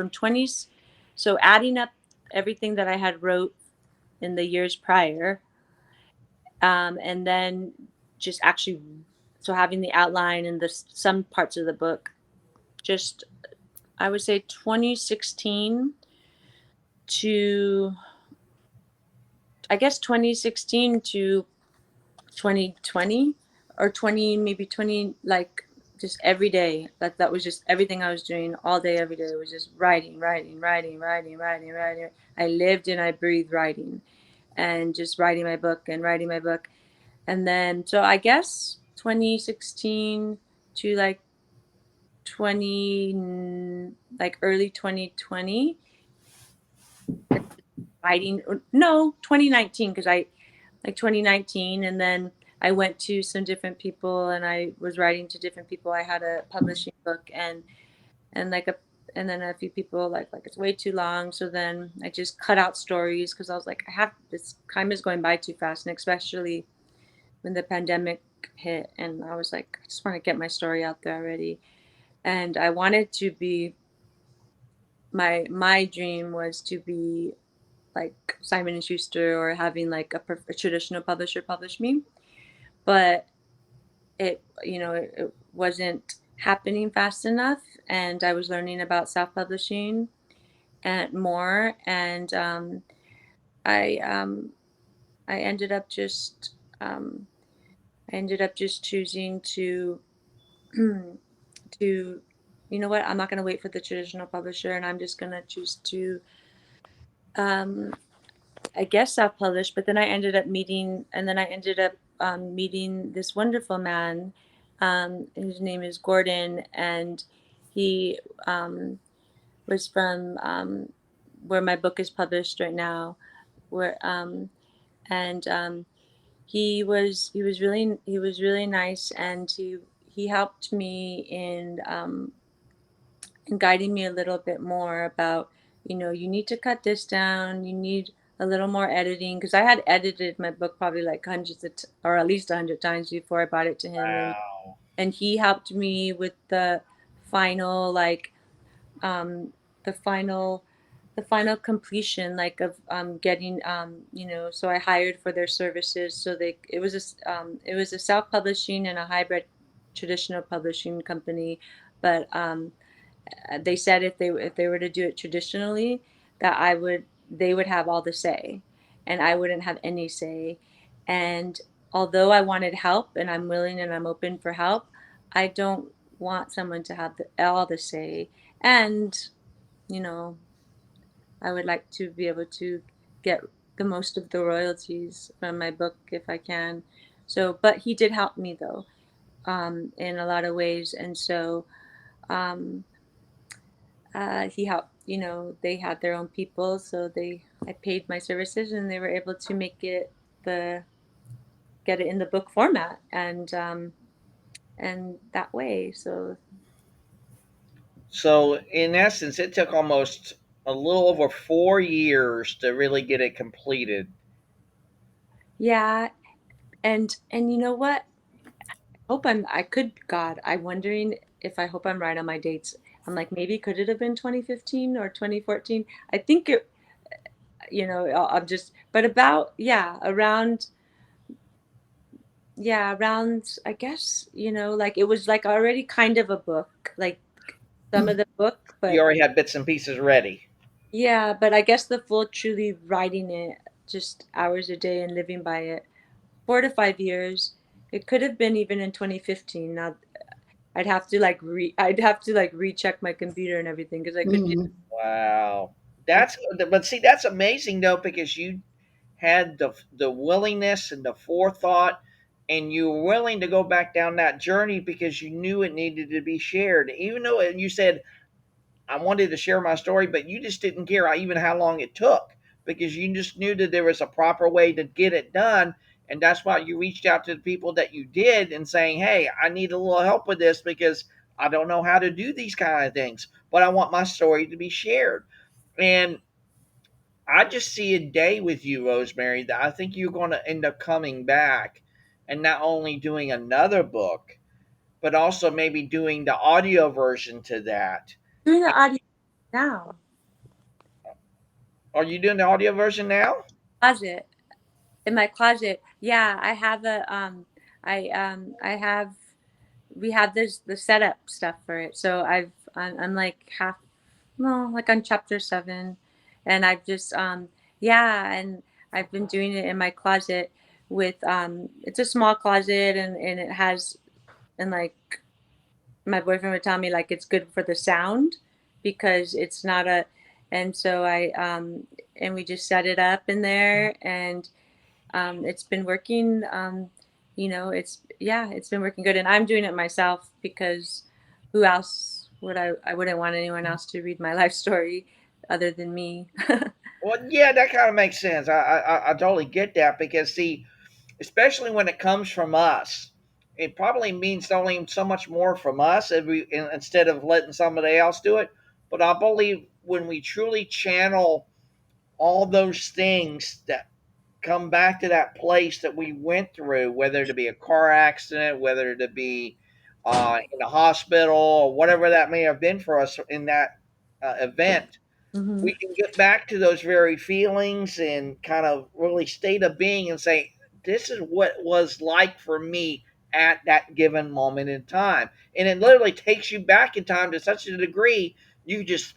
so adding up everything that I had wrote in the years prior, and then just actually, so having the outline and some parts of the book, just I would say 2016 to, I guess 2016 to 2020, or 20, maybe 20, like just every day. That was just everything I was doing all day, every day. It was just writing, writing, writing, writing, writing, writing. I lived and I breathed writing, and just writing my book and writing my book. And then, so I guess 2016 to like 20, like early 2020, writing, no, 2019, because I, like 2019. And then I went to some different people, and I was writing to different people. I had a publishing book, and like a and then a few people like it's way too long. So then I just cut out stories, because I was like, I have this time is going by too fast, and especially when the pandemic hit. And I was like, I just want to get my story out there already. And I wanted to be, my dream was to be like Simon and Schuster, or having like a traditional publisher publish me. But it wasn't happening fast enough, and I was learning about self-publishing and more. And I um, I ended up just um, I ended up just choosing to to, you know what, I'm not going to wait for the traditional publisher, and I'm just going to choose to, um, I guess, self-published. But then I ended up meeting this wonderful man, whose name is Gordon. And he was from where my book is published right now, where and he was really nice, and he helped me in guiding me a little bit more about, you need to cut this down, you need a little more editing, because I had edited my book probably like or at least 100 times before I brought it to him. and Wow. and he helped me with final like um the final the final completion, like of getting, so I hired for their services. So it was a self-publishing and a hybrid traditional publishing company. But they said if they were to do it traditionally, that they would have all the say, and I wouldn't have any say. And although I wanted help, and I'm willing and I'm open for help, I don't want someone to have all the say. And you know I would like to be able to get the most of the royalties from my book if I can. So, but he did help me though, in a lot of ways, and so um, he helped. They had their own people, so I paid my services, and they were able to make it the get it in the book format, and that way. So So, in essence, it took almost a little over 4 years to really get it completed. yeah, and you know what? I could, God, I'm wondering if I hope I'm right on my dates. I'm like, maybe could it have been 2015 or 2014? I think it, I'm just, but about, yeah, around, I guess, like it was like already kind of a book, like some of the book, You but already had bits and pieces ready. yeah, but I guess the full truly writing it just hours a day and living by it, 4 to 5 years. It could have been even in 2015. Now I'd have to like recheck my computer and everything because I could be. Mhm. Wow. But see, that's amazing though, because you had the willingness and the forethought, and you were willing to go back down that journey because you knew it needed to be shared. Even though you said, I wanted to share my story, but you just didn't care even how long it took because you just knew that there was a proper way to get it done. And that's why you reached out to the people that you did and saying, hey, I need a little help with this because I don't know how to do these kind of things, but I want my story to be shared. And I just see a day with you, Rosemary, that I think you're going to end up coming back and not only doing another book, but also maybe doing the audio version to that. Doing the audio now. Are you doing the audio version now? Closet. In my closet. Yeah, I have we have this the setup stuff for it. So I'm like half, no, like on chapter 7, and I've just yeah, and I've been doing it in my closet with it's a small closet, and it has, and like my boyfriend would tell me like it's good for the sound because it's not a, and so and we just set it up in there, and it's been working. It's been working good, and I'm doing it myself because who else would I wouldn't want anyone else to read my life story other than me. Well, yeah, that kind of makes sense. I totally get that because, see, especially when it comes from us, it probably means only so much more from us if instead of letting somebody else do it. But I believe when we truly channel all those things that come back to that place that we went through, whether to be a car accident, whether to be in a hospital, or whatever that may have been for us in that event, Hmm. we can get back to those very feelings and kind of really state of being and say, this is what it was like for me at that given moment in time. And it literally takes you back in time to such a degree, you just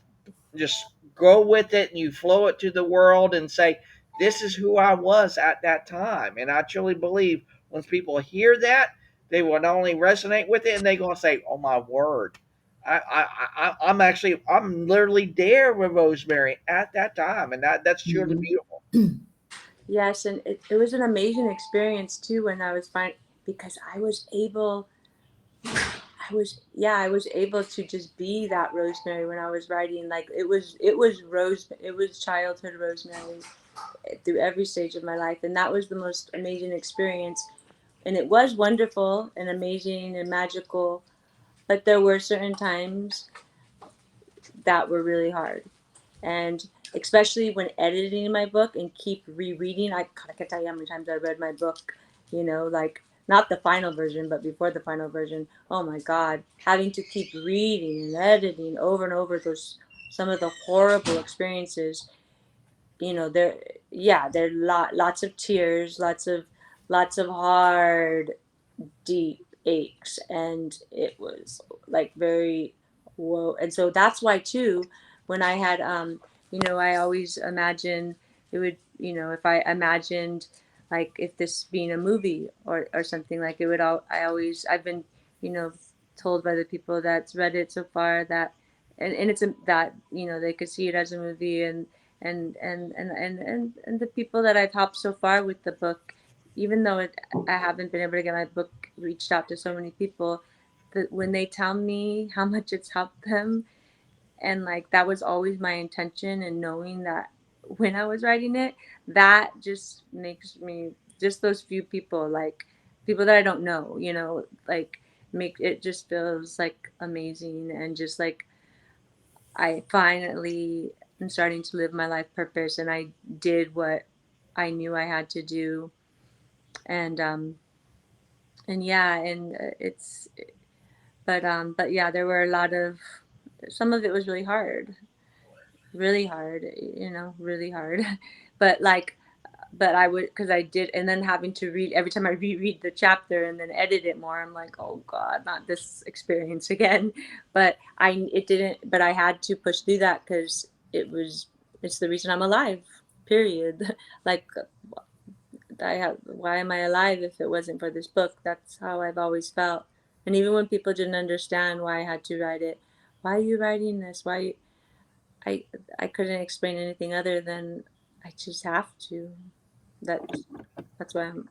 go with it and you flow it to the world and say, this is who I was at that time. And I truly believe once people hear that, they will not only resonate with it and they're going to say, oh my word, I'm literally there with Rosemary at that time, and that's truly Mhm. beautiful. Yes, and it was an amazing experience too when I was fine because I was able to just be that Rosemary when I was writing. Like it was childhood Rosemary through every stage of my life, and that was the most amazing experience. And it was wonderful and amazing and magical, but there were certain times that were really hard, and especially when editing my book and keep rereading. I can't tell you how many times I read my book, like not the final version but before the final version. Oh my god, having to keep reading and editing over and over those, some of the horrible experiences. There, yeah, there are lots of tears, lots of hard, deep aches, and it was like very, whoa. And so that's why too, when I had I always imagine it would, if I imagined like if this being a movie or something, like it would all, I've been, you know told by the people that's read it so far that, and it's that they could see it as a movie, and the people that I've helped so far with the book, even though I haven't been able to get my book reached out to so many people, that when they tell me how much it's helped them, and like that was always my intention, and knowing that when I was writing it, that just makes me, just those few people, like people that I don't know, like make it just feels like amazing, and just like I finally am starting to live my life purpose, and I did what I knew I had to do. And yeah, and it's but yeah, there were a lot of, some of it was really hard, really hard. but like but I would, because I did, and then having to read every time I reread the chapter and then edit it more, I'm like, oh God, not this experience again. But it didn't, but I had to push through that because it's the reason I'm alive, period. Like, why am I alive if it wasn't for this book? That's how I've always felt. And even when people didn't understand why I had to write it, why are you writing this? I I couldn't explain anything other than I just have to. That's that's why I'm.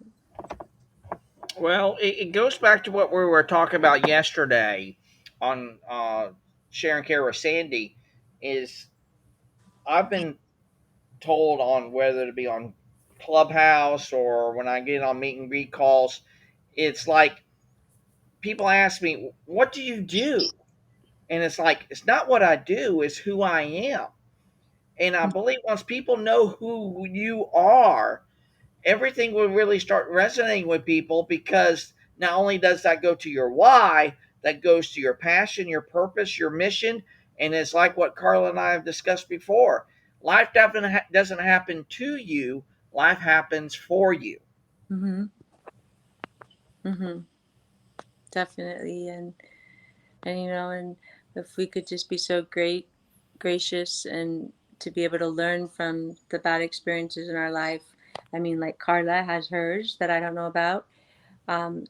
Well, it goes back to what we were talking about yesterday on sharing care with Sandy. Is I've been told on whether to be on Clubhouse or when I get on meet and greet calls, it's like people ask me, "What do you do?" And it's like it's not what I do; it's who I am. And I believe once people know who you are, everything will really start resonating with people because not only does that go to your why, that goes to your passion, your purpose, your mission. And it's like what Carla and I have discussed before. Life doesn't happen to you, life happens for you. Mm-hmm. Mm-hmm. Definitely, and and if we could just be so gracious, and to be able to learn from the bad experiences in our life. I mean, like Carla has hers that I don't know about.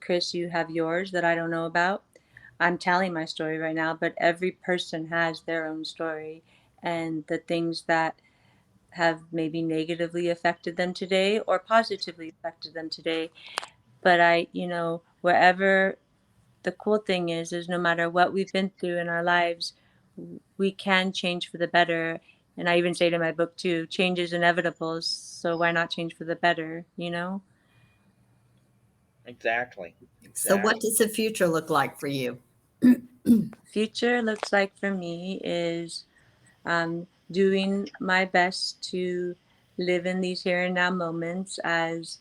Chris, you have yours that I don't know about. I'm telling my story right now, but every person has their own story, and the things that have maybe negatively affected them today or positively affected them today. But wherever, the cool thing is no matter what we've been through in our lives, we can change for the better. And I even say it in my book too, change is inevitable. So why not change for the better? Exactly. So, what Exactly. does the future look like for you? Future looks like for me is doing my best to live in these here and now moments as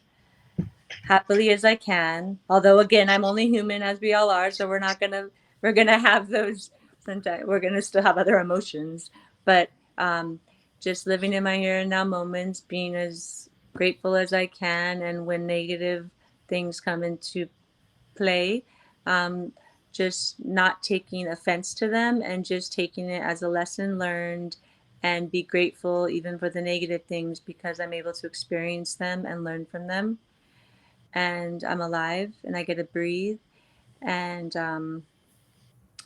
happily as I can. Although again, I'm only human as we all are, so we're gonna have those sometimes. We're gonna still have other emotions, but just living in my here and now moments, being as grateful as I can, and when negative things come into play, um, just not taking offense to them and just taking it as a lesson learned, and be grateful even for the negative things because I'm able to experience them and learn from them, and I'm alive and I get to breathe, and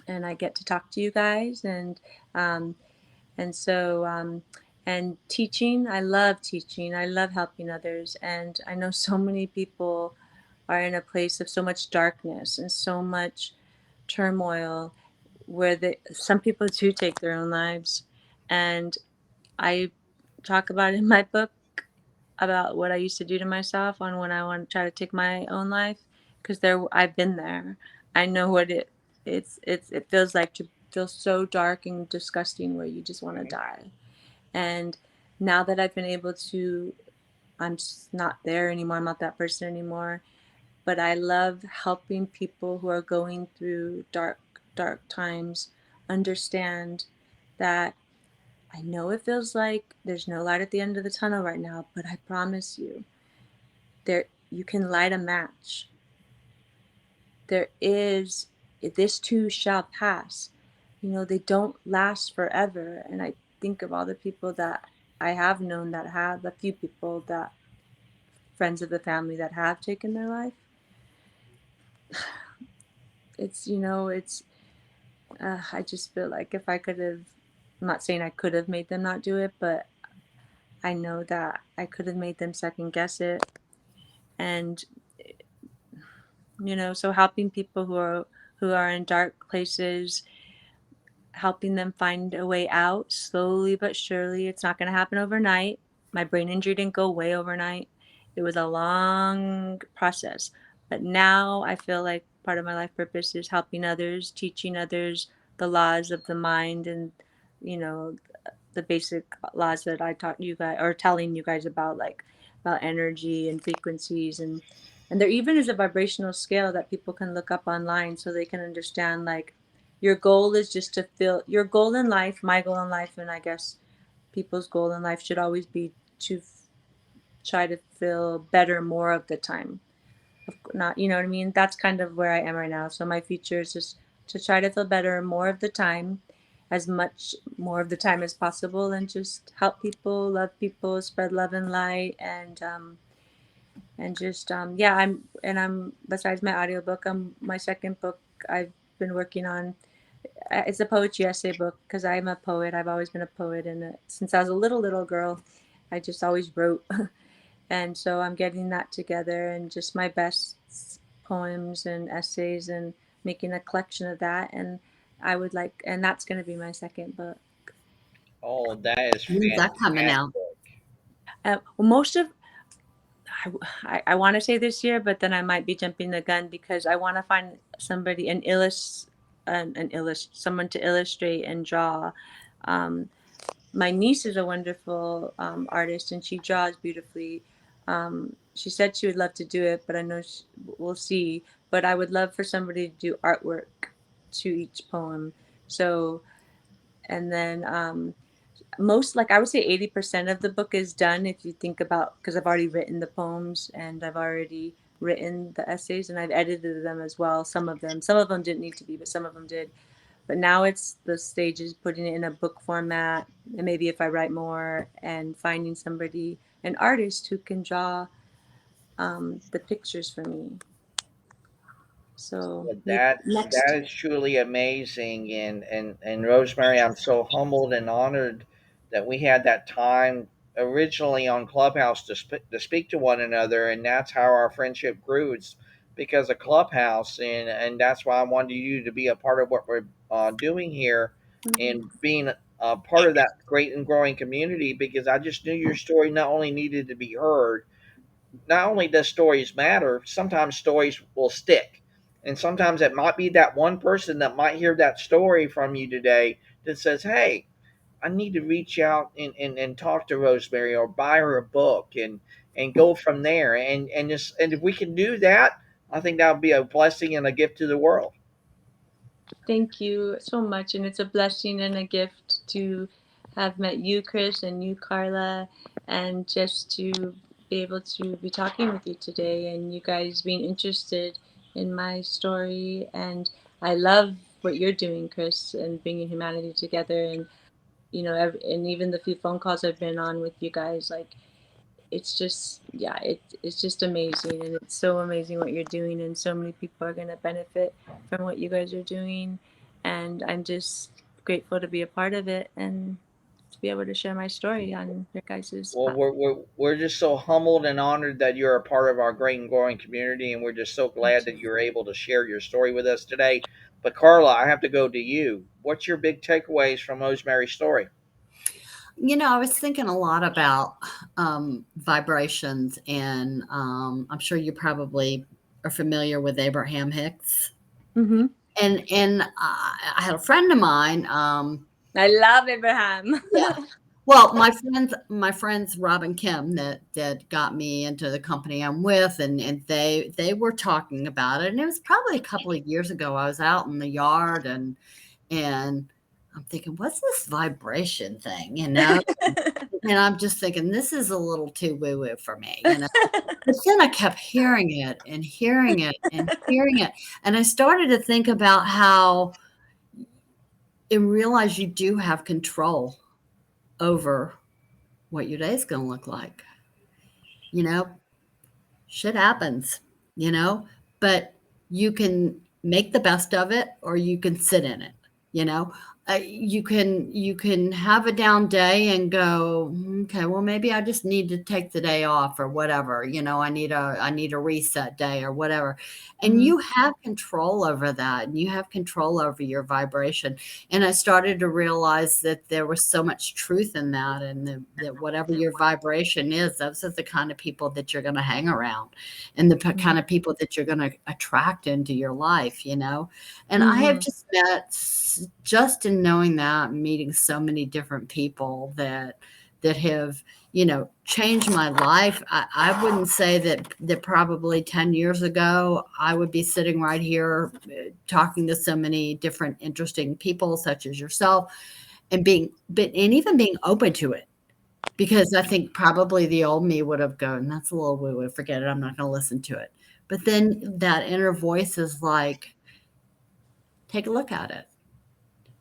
I get to talk to you guys, um, and so and teaching. I love teaching. I love helping others, and I know so many people are in a place of so much darkness and so much turmoil where some people do take their own lives, and I talk about in my book about what I used to do to myself on when I want to try to take my own life, because I've been there. I know what it feels like to feel so dark and disgusting where you just want to Mhm. die. And now that I've been able to, I'm just not there anymore. I'm not that person anymore. But I love helping people who are going through dark times understand that I know it feels like there's no light at the end of the tunnel right now, but I promise you, there you can light a match. There is, this too shall pass. They don't last forever. And I think of all the people that I have known, that have, a few people, that friends of the family that have taken their life. It's I just feel like if I could have, I'm not saying I could have made them not do it, but I know that I could have made them second guess it. And so helping people who are in dark places, helping them find a way out slowly but surely. It's not going to happen overnight. My brain injury didn't go away overnight. It was a long process. But now I feel like part of my life purpose is helping others, teaching others the laws of the mind, and you know the basic laws that I taught you guys, or telling you guys about, like about energy and frequencies, and there even is a vibrational scale that people can look up online so they can understand, like, your goal is just to feel your goal in life, my goal in life, and I guess people's goal in life should always be to try to feel better more of the time. Not, you know what I mean? That's kind of where I am right now. So my future is just to try to feel better more of the time, as much more of the time as possible, and just help people, love people, spread love and light, and just yeah. I'm besides my audiobook, my second book I've been working on. It's a poetry essay book because I'm a poet. I've always been a poet, and since I was a little girl, I just always wrote. And so I'm getting that together, and just my best poems and essays, and making a collection of that. And and that's going to be my second book. Oh, that is When's that coming out? fantastic. Well, most of I want to say this year, but then I might be jumping the gun because I want to find somebody, someone to illustrate and draw. Um, my niece is a wonderful artist, and she draws beautifully. She said she would love to do it, but I know we'll see. But I would love for somebody to do artwork to each poem. So, and then most, like, I would say 80% of the book is done, if you think about, because I've already written the poems, and I've already written the essays, and I've edited them as well. Some of them didn't need to be, but some of them did. But now it's the stages putting it in a book format, and maybe if I write more, and finding somebody, an artist who can draw the pictures for me. So Well, maybe that next. is truly amazing, and Rosemary, I'm so humbled and honored that we had that time originally on Clubhouse to speak to one another, and that's how our friendship grew. It's because of Clubhouse, and that's why I wanted you to be a part of what we're doing here, Mhm. and being a part of that great and growing community. Because I just knew your story not only needed to be heard, not only does stories matter, sometimes stories will stick. And sometimes it might be that one person that might hear that story from you today that says, hey, I need to reach out and talk to Rosemary or buy her a book and go from there. And if we can do that, I think that would be a blessing and a gift to the world. Thank you so much. And it's a blessing and a gift to have met you, Chris, and you, Carla, and just to be able to be talking with you today, and you guys being interested in my story. And I love what you're doing, Chris, and bringing humanity together. And, and even the few phone calls I've been on with you guys, like, it's just, yeah, it's just amazing, and it's so amazing what you're doing, and so many people are going to benefit from what you guys are doing, and I'm just grateful to be a part of it, and to be able to share my story on your guys's Well, platform. we're just so humbled and honored that you're a part of our great and growing community, and we're just so glad Thank that you. you're able to share your story with us today. But Carla, I have to go to you. What's your big takeaways from Rosemary's story? I was thinking a lot about vibrations, and I'm sure you probably are familiar with Abraham Hicks. Mm-hmm. And I had a friend of mine. I love Abraham. Yeah. Well, my friends Rob and Kim that got me into the company I'm with, and they were talking about it, and it was probably a couple of years ago. I was out in the yard, and I'm thinking, what's this vibration thing, And I'm just thinking, this is a little too woo woo for me. But then I kept hearing it and hearing it and hearing it, and I started to think about how and realize you do have control over what your day is going to look like. You know, shit happens, you know, but you can make the best of it or you can sit in it, you know. you can have a down day and go, okay, well, maybe I just need to take the day off or whatever. I need a reset day or whatever. And Mhm. you have control over that, and you have control over your vibration. And I started to realize that there was so much truth in that, and that whatever your vibration is, those are the kind of people that you're going to hang around, and the kind of people that you're going to attract into your life. And I have Mhm. just met, just in knowing that, meeting so many different people that have, changed my life. I wouldn't say that probably 10 years ago I would be sitting right here talking to so many different interesting people such as yourself, and even being open to it. Because I think probably the old me would have gone, that's a little woo woo, forget it, I'm not going to listen to it. But then that inner voice is like, take a look at it.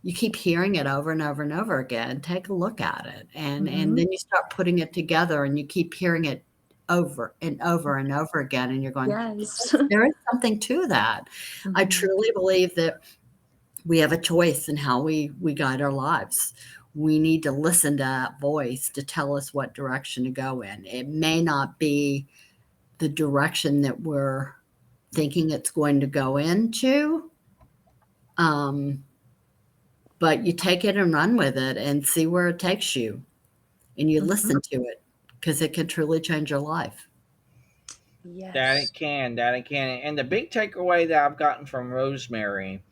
You keep hearing it over and over and over again. Take a look at it, and Mhm. then you start putting it together, and you keep hearing it over and over and over again, and you're going, Yes. there is something to that. I Mhm. truly believe that we have a choice in how we guide our lives. We need to listen to that voice to tell us what direction to go in. It may not be the direction that we're thinking it's going to go into, um, but you take it and run with it and see where it takes you, and you Mhm. listen to it because it can truly change your life. That Yes. it can, that it can. And the big takeaway that I've gotten from Rosemary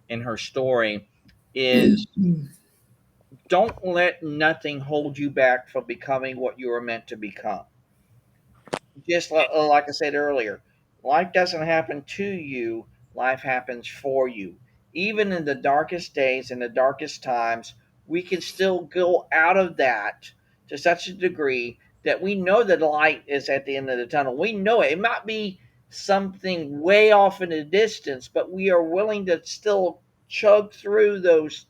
in her story is don't let nothing hold you back from becoming what you were meant to become. Just like I said earlier, life doesn't happen to you, life happens for you. Even in the darkest days and the darkest times, we can still go out of that to such a degree that we know that the light is at the end of the tunnel. We know it. It might be something way off in the distance, but we are willing to still chug through those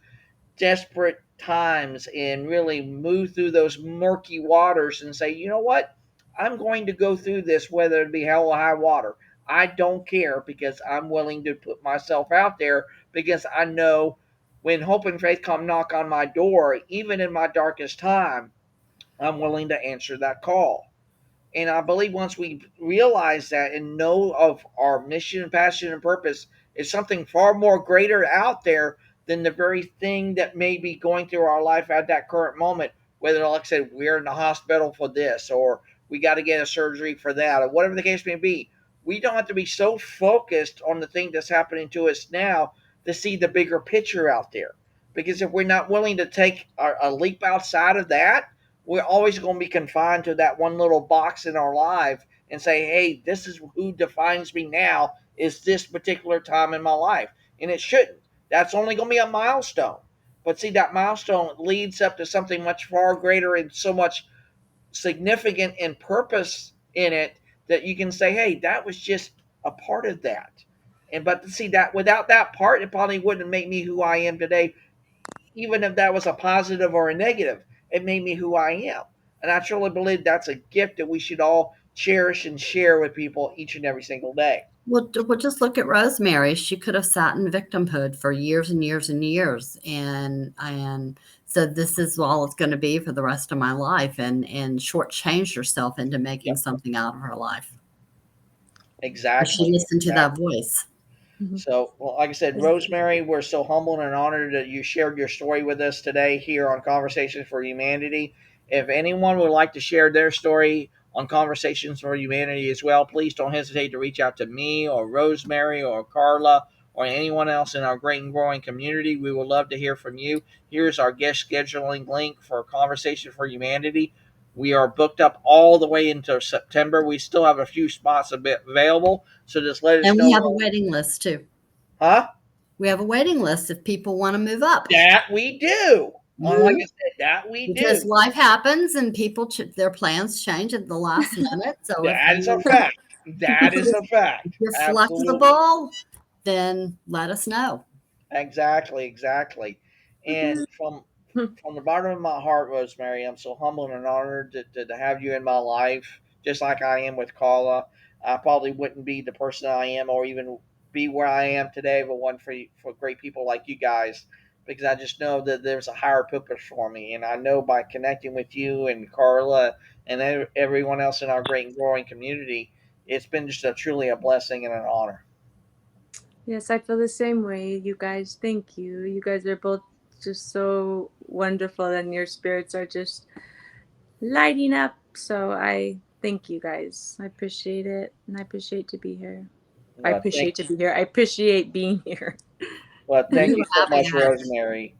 desperate times and really move through those murky waters and say, you know what? I'm going to go through this, whether it be hell or high water. I don't care because I'm willing to put myself out there because I know when hope and faith come knock on my door, even in my darkest time, I'm willing to answer that call. And I believe once we realize that and know of our mission, passion, and purpose is something far more greater out there than the very thing that may be going through our life at that current moment. Whether, like I said, we're in the hospital for this, or we got to get a surgery for that, or whatever the case may be, we don't have to be so focused on the thing that's happening to us now to see the bigger picture out there. Because if we're not willing to take a leap outside of that, we're always going to be confined to that one little box in our life and say, hey, this is who defines me now, is this particular time in my life. And it shouldn't. That's only going to be a milestone. But see, that milestone leads up to something much far greater and so much significant and purpose in it that you can say, hey, that was just a part of that. And but see that without that part, it probably wouldn't make me who I am today, even if that was a positive or a negative, it made me who I am. And I truly believe that's a gift that we should all cherish and share with people each and every single day. Well, just look at Rosemary. She could have sat in victimhood for years and years and years, and said, "This is all it's going to be for the rest of my life," and shortchanged herself into making Yep, something out of her life. But she exactly, listened to that exactly. voice. Mhm. So, well, like I said, Rosemary, we're so humbled and honored that you shared your story with us today here on Conversations for Humanity. If anyone would like to share their story on Conversations for Humanity as well, please don't hesitate to reach out to me or Rosemary or Carla or anyone else in our great and growing community. We would love to hear from you. Here's our guest scheduling link for Conversation for Humanity. We are booked up all the way into September. We still have a few spots a bit available, so just let us And we know. have a waiting list too. Huh? We have a waiting list if people want to move up. That we do. Like Mhm. I said, that we Because do. life happens and their plans change at the last minute. So if That is a you fact. That is if a fact. you're Absolutely. flexible, then let us know. Exactly. Exactly. And from the bottom of my heart, Rosemary, I'm so humbled and honored to have you in my life, just like I am with Carla. I probably wouldn't be the person I am or even be where I am today, but one for great people like you guys. because I just know that there's a higher purpose for me. And I know by connecting with you and Carla and everyone else in our great and growing community, it's been just a truly a blessing and an honor. Yes, I feel the same way. You guys, thank you. You guys are both just so wonderful, and your spirits are just lighting up. So I thank you guys. I appreciate it, and I appreciate to be here. I Well, appreciate to be here. I appreciate being here. thank You you so having much, us. Rosemary.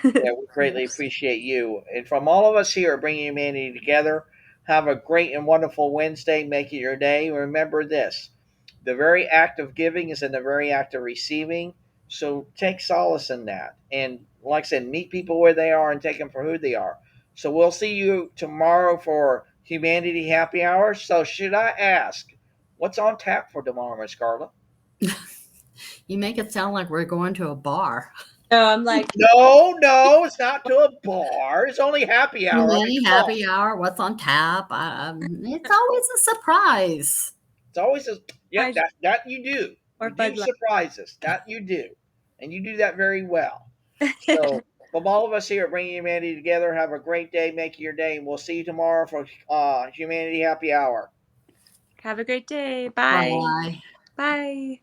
Yeah, we greatly appreciate you. And from all of us here at Bringing Humanity Together, have a great and wonderful Wednesday. Make it your day. Remember this: the very act of giving is in the very act of receiving. So take solace in that. And like I said, meet people where they are and take them for who they are. So we'll see you tomorrow for Humanity Happy Hour. So, should I ask, what's on tap for tomorrow, Miss Carla? You make it sound like we're going to a bar. No, I'm like, No, no, it's not to a bar. It's only happy hour. I mean, Many come on. happy hour. What's on tap? It's always a surprise. It's always a yep. I That you do. or You do Bud Light. surprise us. That you do, and you do that very well. So, from all of us here at Bringing Humanity Together, have a great day. Make it your day, and we'll see you tomorrow for Humanity Happy Hour. Have a great day. Bye. Bye. Bye.